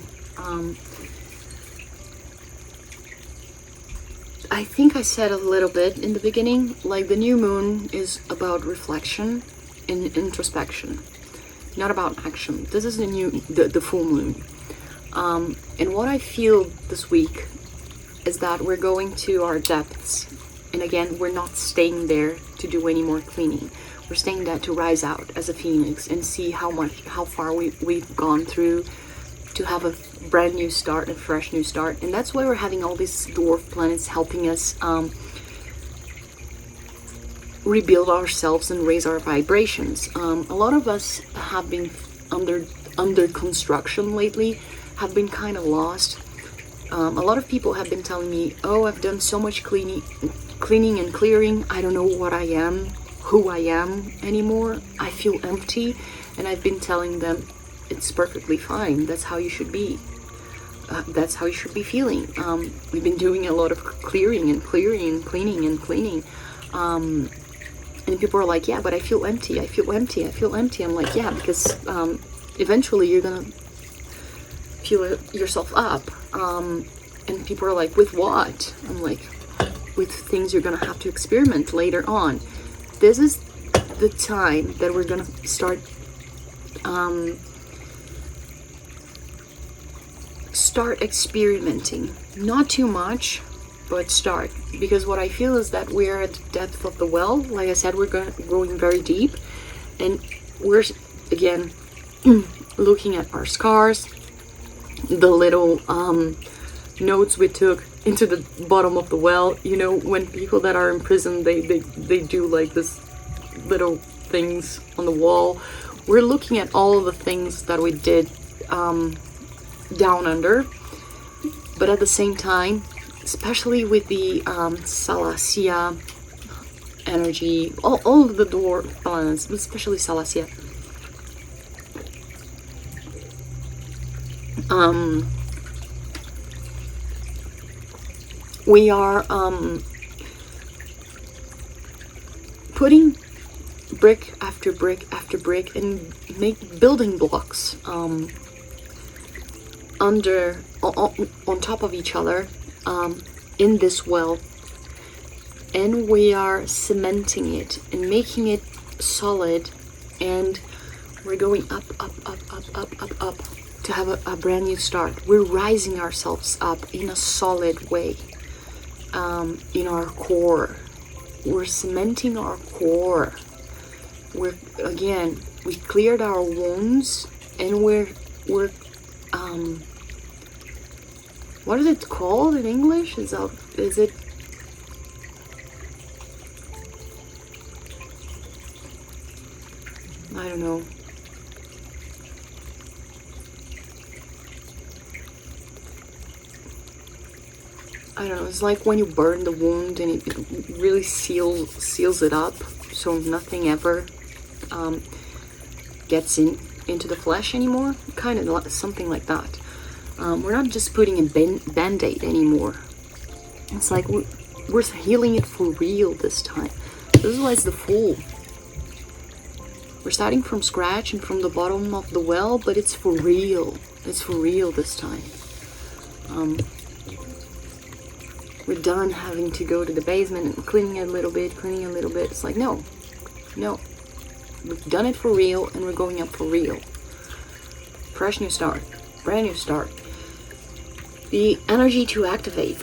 I think I said a little bit in the beginning, like the new moon is about reflection and introspection, not about action. This is the full moon. And what I feel this week is that we're going to our depths. And again, we're not staying there to do any more cleaning. We're staying there to rise out as a phoenix and see how far we've gone through to have a brand new start, a fresh new start. And that's why we're having all these dwarf planets helping us rebuild ourselves and raise our vibrations. A lot of us have been under construction lately, have been kind of lost. A lot of people have been telling me, oh, I've done so much cleaning and clearing, I don't know what I am, who I am anymore, I feel empty. And I've been telling them, it's perfectly fine, that's how you should be. That's how you should be feeling. We've been doing a lot of clearing and cleaning. And people are like, yeah, but I feel empty. I'm like, yeah, because eventually you're gonna fill yourself up. And people are like, with what? I'm like, with things you're gonna have to experiment later on. This is the time that we're gonna start experimenting. Not too much, but start. Because what I feel is that we're at the depth of the well. Like I said, we're going very deep, and we're again looking at our scars, the little notes we took into the bottom of the well. You know, when people that are in prison, they do like this little things on the wall. We're looking at all of the things that we did down under, but at the same time, especially with the Salacia energy, all of the dwarf planets, especially Salacia, we are putting brick after brick after brick and make building blocks on top of each other in this well, and we are cementing it and making it solid, and we're going up to have a brand new start. We're rising ourselves up in a solid way, in our core. We're cementing our core. We cleared our wounds, and we're what is it called in English? Is it I don't know. I don't know, it's like when you burn the wound and it really seals it up, so nothing ever gets into the flesh anymore. Kind of something like that. We're not just putting a band-aid anymore. It's like we're healing it for real this time. This is why it's the Fool. We're starting from scratch and from the bottom of the well, but it's for real. It's for real this time. We're done having to go to the basement and cleaning a little bit. It's like, no. We've done it for real, and we're going up for real. Fresh new start. Brand new start. The energy to activate.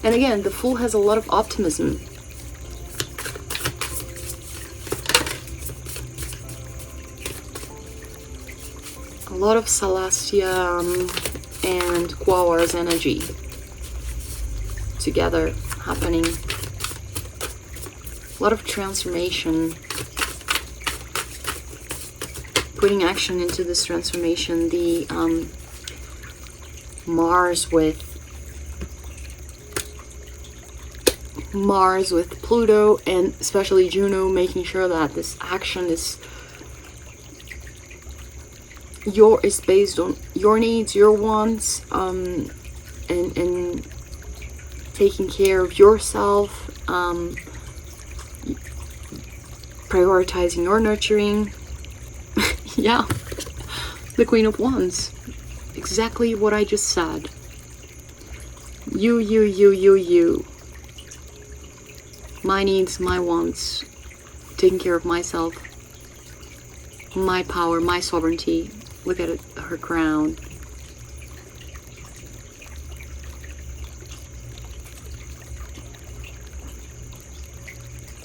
And again, the Fool has a lot of optimism. A lot of Celestia and Quawar's energy together happening. A lot of transformation. Putting action into this transformation. The Mars with Pluto, and especially Juno, making sure that this action is based on your needs, your wants, and taking care of yourself, prioritizing your nurturing. Yeah, the Queen of Wands. Exactly what I just said. You. My needs, my wants, taking care of myself, my power, my sovereignty. Look at it, her crown.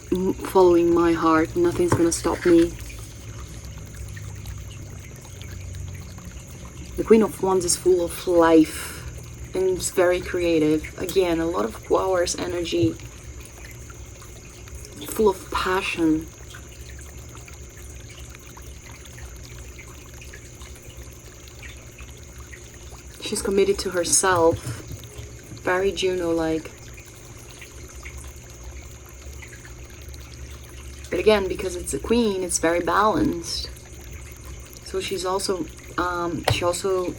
following my heart. Nothing's gonna stop me. The Queen of Wands is full of life and it's very creative. Again, a lot of flowers energy, full of passion. She's committed to herself, very Juno-like. But again, because it's a queen, it's very balanced. So she's also, she also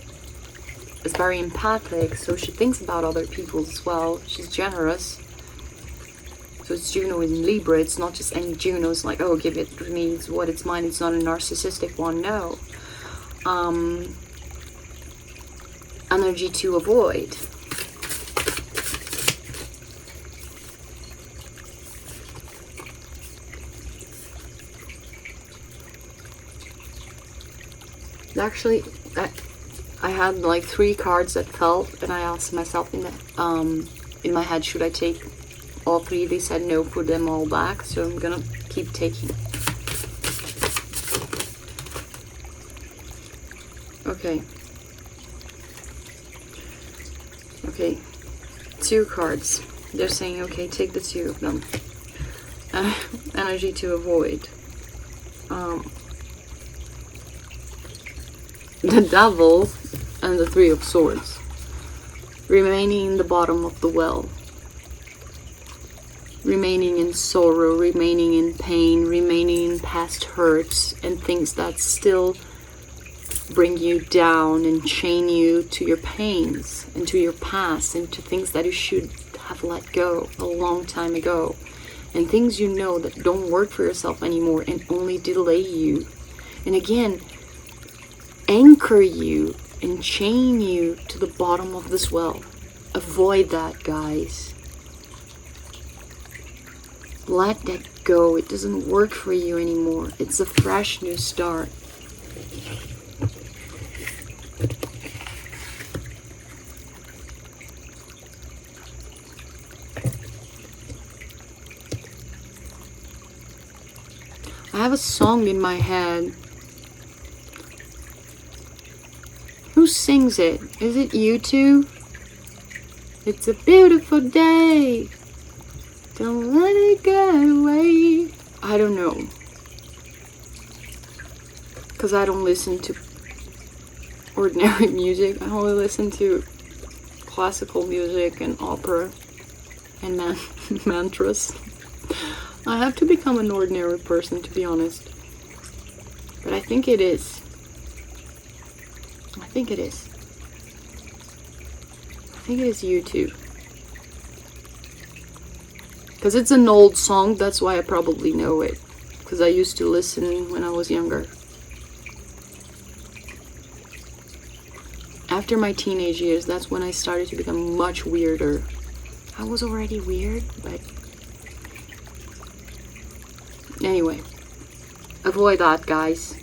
is very empathic, so she thinks about other people as well. She's generous. So it's Juno in Libra. It's not just any Juno. It's like, oh, give it to me. It's what it's mine. It's not a narcissistic one. No. Energy to avoid. Actually, I had like 3 cards that fell, and I asked myself in my head, should I take all 3? They said no, put them all back. So I'm gonna keep taking. Okay. Okay, 2 cards. They're saying, okay, take the 2 of them. Energy to avoid. The Devil and the 3 of Swords. Remaining in the bottom of the well. Remaining in sorrow, remaining in pain, remaining in past hurts and things that still bring you down and chain you to your pains and to your past and to things that you should have let go a long time ago, and things you know that don't work for yourself anymore and only delay you, and again anchor you and chain you to the bottom of this well. Avoid that, guys. Let that go. It doesn't work for you anymore. It's a fresh new start. I have a song in my head. Who sings it? Is it you two? It's a beautiful day. Don't let it get away. I don't know. Because I don't listen to ordinary music. I only listen to classical music and opera and mantras. I have to become an ordinary person, to be honest. But I think it is. I think it is. I think it is you too. Because it's an old song, that's why I probably know it. Because I used to listen when I was younger. After my teenage years, that's when I started to become much weirder. I was already weird, but... Anyway, avoid that, guys.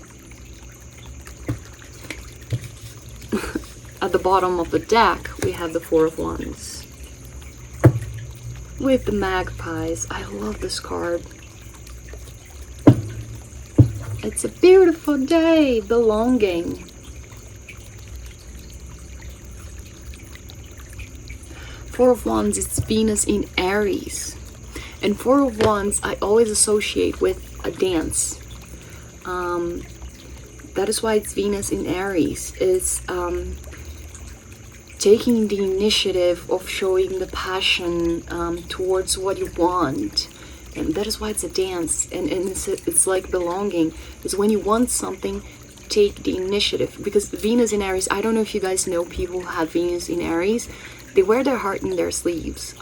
At the bottom of the deck, we have the 4 of Wands. With the magpies. I love this card. It's a beautiful day, belonging. Four of Wands, it's Venus in Aries. And 4 of Wands, I always associate with a dance. That is why it's Venus in Aries. It's taking the initiative of showing the passion towards what you want. And that is why it's a dance. And it's like belonging. It's when you want something, take the initiative. Because Venus in Aries, I don't know if you guys know people who have Venus in Aries. They wear their heart in their sleeves.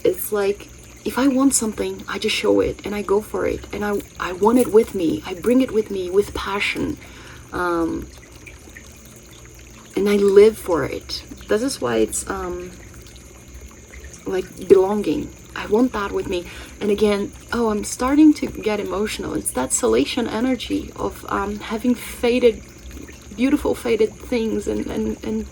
It's like, if I want something, I just show it and I go for it. And I want it with me. I bring it with me with passion. And I live for it. This is why it's like belonging. I want that with me. And again, oh, I'm starting to get emotional. It's that Salation energy of having faded, beautiful faded things and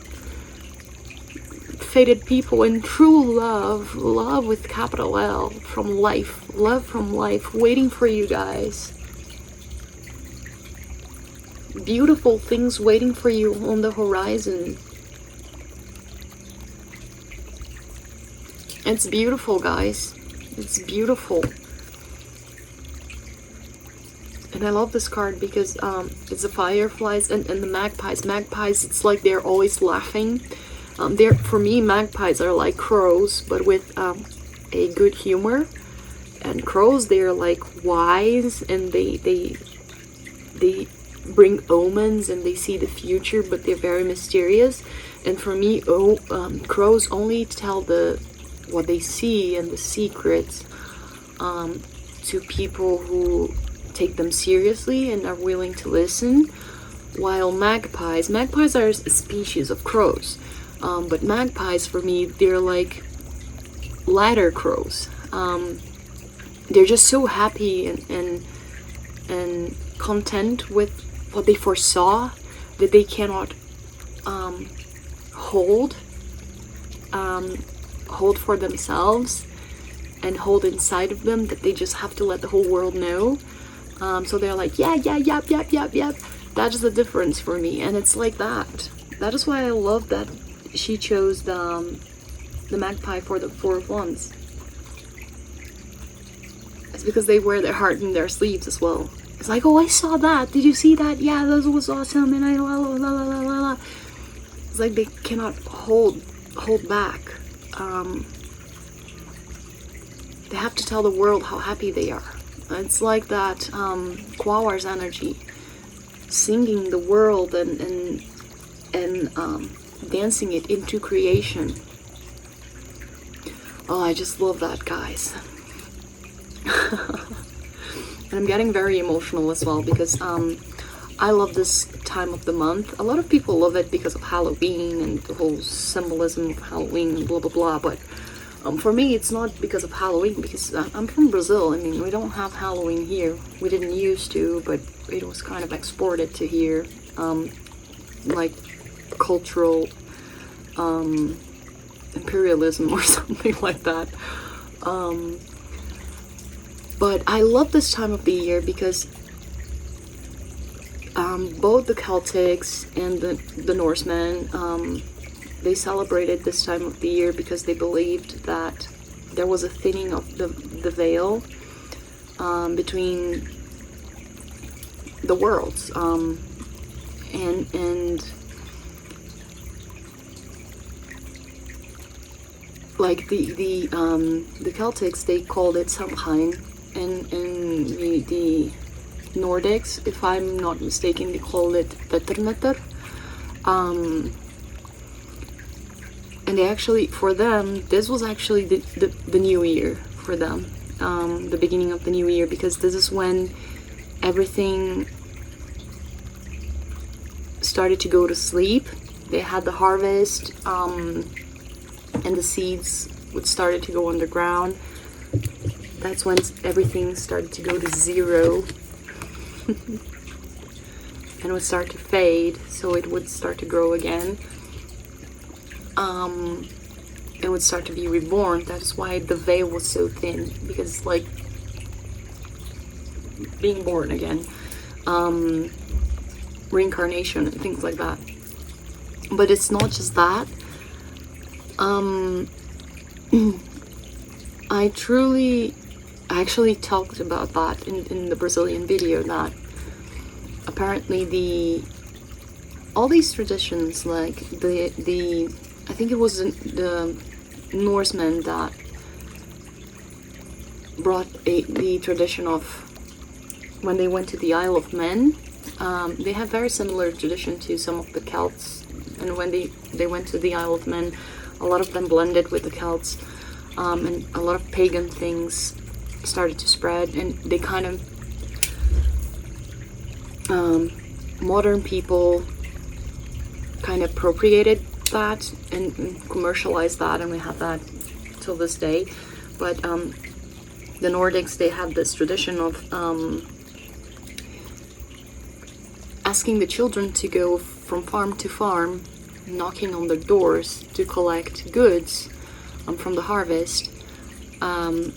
fated people in true love, love with capital L, from life, love from life, waiting for you guys. Beautiful things waiting for you on the horizon. It's beautiful, guys. It's beautiful. And I love this card because it's the fireflies and the magpies. Magpies, it's like they're always laughing. For me, magpies are like crows, but with a good humor. And crows, they're like wise, and they bring omens, and they see the future, but they're very mysterious. And for me, crows only tell what they see and the secrets to people who take them seriously and are willing to listen. While magpies are a species of crows, but magpies for me, they're like ladder crows. They're just so happy and content with what they foresaw, that they cannot hold for themselves and hold inside of them, that they just have to let the whole world know. So they're like, yep. That is the difference for me, and it's like that. That is why I love that she chose the magpie for the Four of Wands. It's because they wear their heart in their sleeves as well. It's like, oh, I saw that. Did you see that? Yeah, that was awesome. And I la la la la la la. It's like they cannot hold back. They have to tell the world how happy they are. It's like that Quawar's energy, singing the world and dancing it into creation. Oh, I just love that, guys. And I'm getting very emotional as well because I love this time of the month. A lot of people love it because of Halloween and the whole symbolism of Halloween and blah blah blah, but for me it's not because of Halloween, because I'm from Brazil. I mean, we don't have Halloween here. We didn't used to, but it was kind of exported to here, like cultural imperialism or something like that. But I love this time of the year because both the Celtics and the Norsemen, they celebrated this time of the year because they believed that there was a thinning of the veil between the worlds, and like the Celtics, they called it Samhain, and the Nordics, if I'm not mistaken, they called it Veternetter. And they actually, for them, this was actually the new year for them, the beginning of the new year, because this is when everything started to go to sleep. They had the harvest, and the seeds would started to go underground. That's when everything started to go to zero and would start to fade, so it would start to grow again. It would start to be reborn. That is why the veil was so thin, because it's like being born again, reincarnation and things like that. But it's not just that. I actually talked about that in the Brazilian video, that apparently all these traditions, like I think it was the Norsemen that brought the tradition of when they went to the Isle of Men. They have very similar tradition to some of the Celts, and when they went to the Isle of Men, a lot of them blended with the Celts, and a lot of pagan things started to spread, and they kind of modern people kind of appropriated that and commercialized that, and we have that till this day. But the Nordics, they have this tradition of asking the children to go from farm to farm knocking on their doors to collect goods from the harvest. And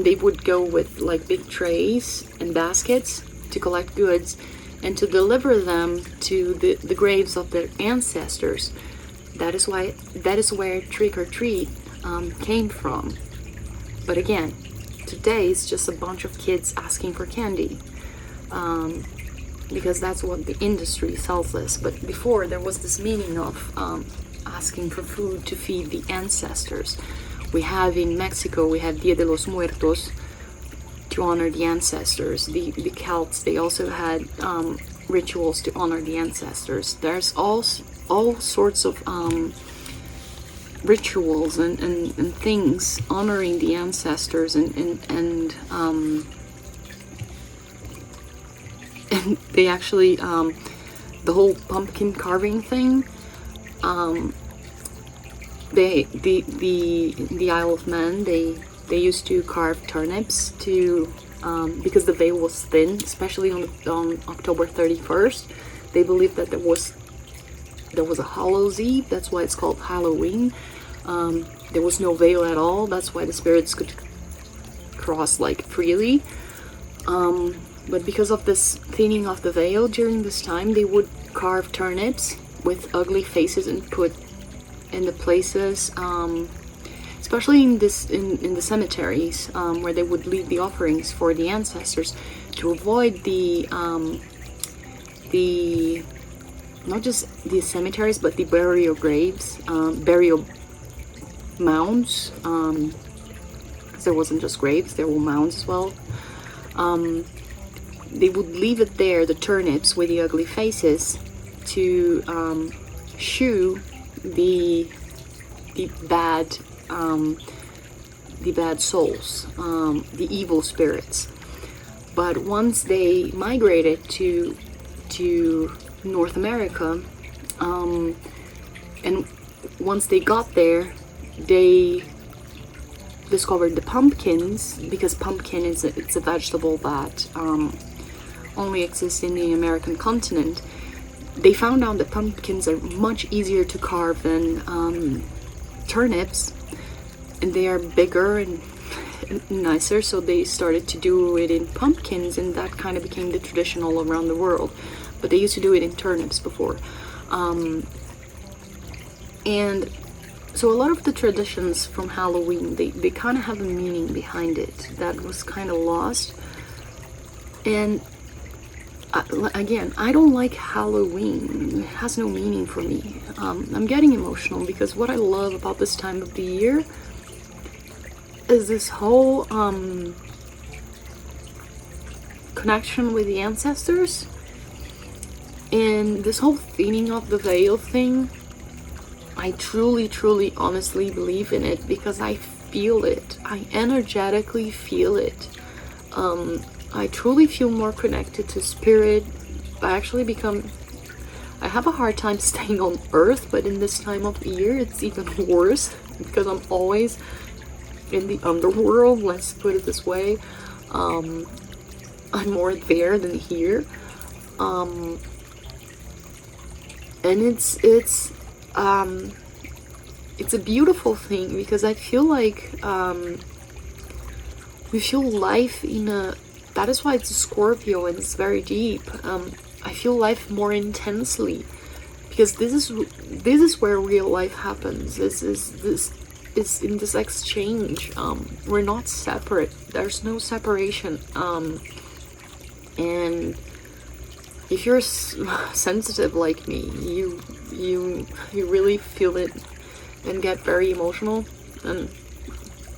they would go with like big trays and baskets to collect goods and to deliver them to the graves of their ancestors. That is where trick or treat came from. But again, today it's just a bunch of kids asking for candy, because that's what the industry sells us. But before, there was this meaning of asking for food to feed the ancestors. We have in Mexico, we have Dia de los Muertos to honor the ancestors. The Celts, they also had rituals to honor the ancestors. There's all sorts of rituals and things honoring the ancestors, and they actually the whole pumpkin carving thing. The Isle of Man, they used to carve turnips to because the veil was thin, especially on October 31st. They believed that there was a Hallows Eve. That's why it's called Halloween. There was no veil at all. That's why the spirits could cross like freely. But because of this thinning of the veil during this time, they would carve turnips with ugly faces and put in the places, especially in the cemeteries, where they would leave the offerings for the ancestors, to avoid the not just the cemeteries, but the burial graves, burial mounds. There wasn't just graves, there were mounds as well. They would leave it there, the turnips with the ugly faces, to shoo the bad souls, the evil spirits. But once they migrated to North America, and once they got there, they discovered the pumpkins, because pumpkin it's a vegetable that only exists in the American continent. They found out that pumpkins are much easier to carve than turnips, and they are bigger and nicer, so they started to do it in pumpkins, and that kind of became the tradition all around the world. But they used to do it in turnips before. And so a lot of the traditions from Halloween, they kind of have a meaning behind it that was kind of lost. And again, I don't like Halloween. It has no meaning for me. I'm getting emotional because what I love about this time of the year is this whole connection with the ancestors, and this whole thinning of the veil thing. I truly, honestly believe in it because I feel it. I energetically feel it. I truly feel more connected to spirit. I have a hard time staying on earth, but in this time of year it's even worse because I'm always in the underworld, let's put it this way. I'm more there than here. And it's a beautiful thing because I feel like we feel life in a. That is why it's a Scorpio and it's very deep. I feel life more intensely because this is where real life happens. This is in this exchange. We're not separate. There's no separation. And if you're sensitive like me, you really feel it and get very emotional. And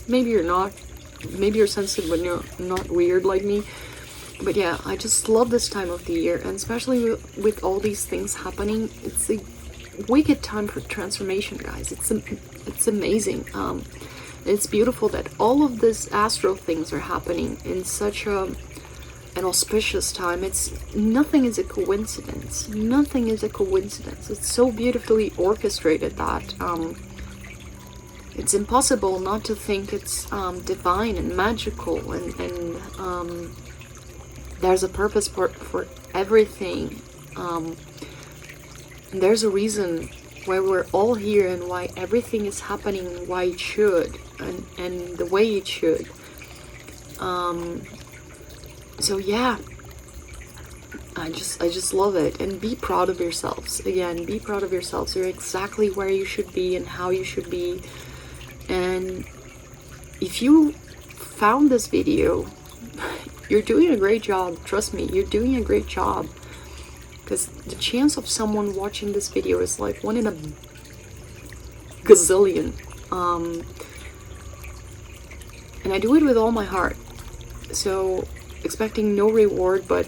maybe you're not. Maybe you're sensitive but you're not weird like me. But yeah, I just love this time of the year, and especially with all these things happening, it's a wicked time for transformation, guys. It's amazing. It's beautiful that all of these astral things are happening in such an auspicious time. Nothing is a coincidence. Nothing is a coincidence. It's so beautifully orchestrated that it's impossible not to think it's divine and magical, and there's a purpose for everything. And there's a reason why we're all here and why everything is happening, why it should, and the way it should. So yeah, I just love it. And be proud of yourselves. Again, be proud of yourselves. You're exactly where you should be and how you should be. And if you found this video, you're doing a great job. Trust me, you're doing a great job. Because the chance of someone watching this video is like 1 in a gazillion. And I do it with all my heart. So, expecting no reward, but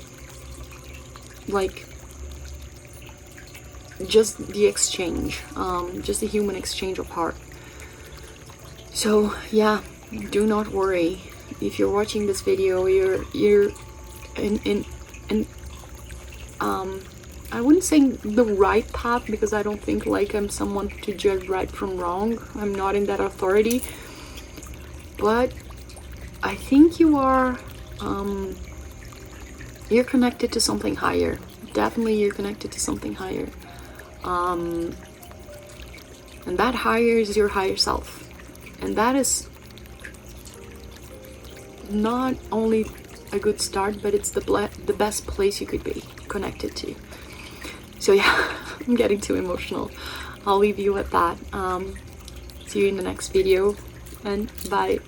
like just the exchange, just the human exchange of heart. So yeah, do not worry. If you're watching this video, you're in I wouldn't say the right path, because I don't think like I'm someone to judge right from wrong. I'm not in that authority. But I think you are, you're connected to something higher. Definitely you're connected to something higher. And that higher is your higher self. And that is not only a good start, but it's the best place you could be connected to. So yeah, I'm getting too emotional. I'll leave you at that. See you in the next video, and bye.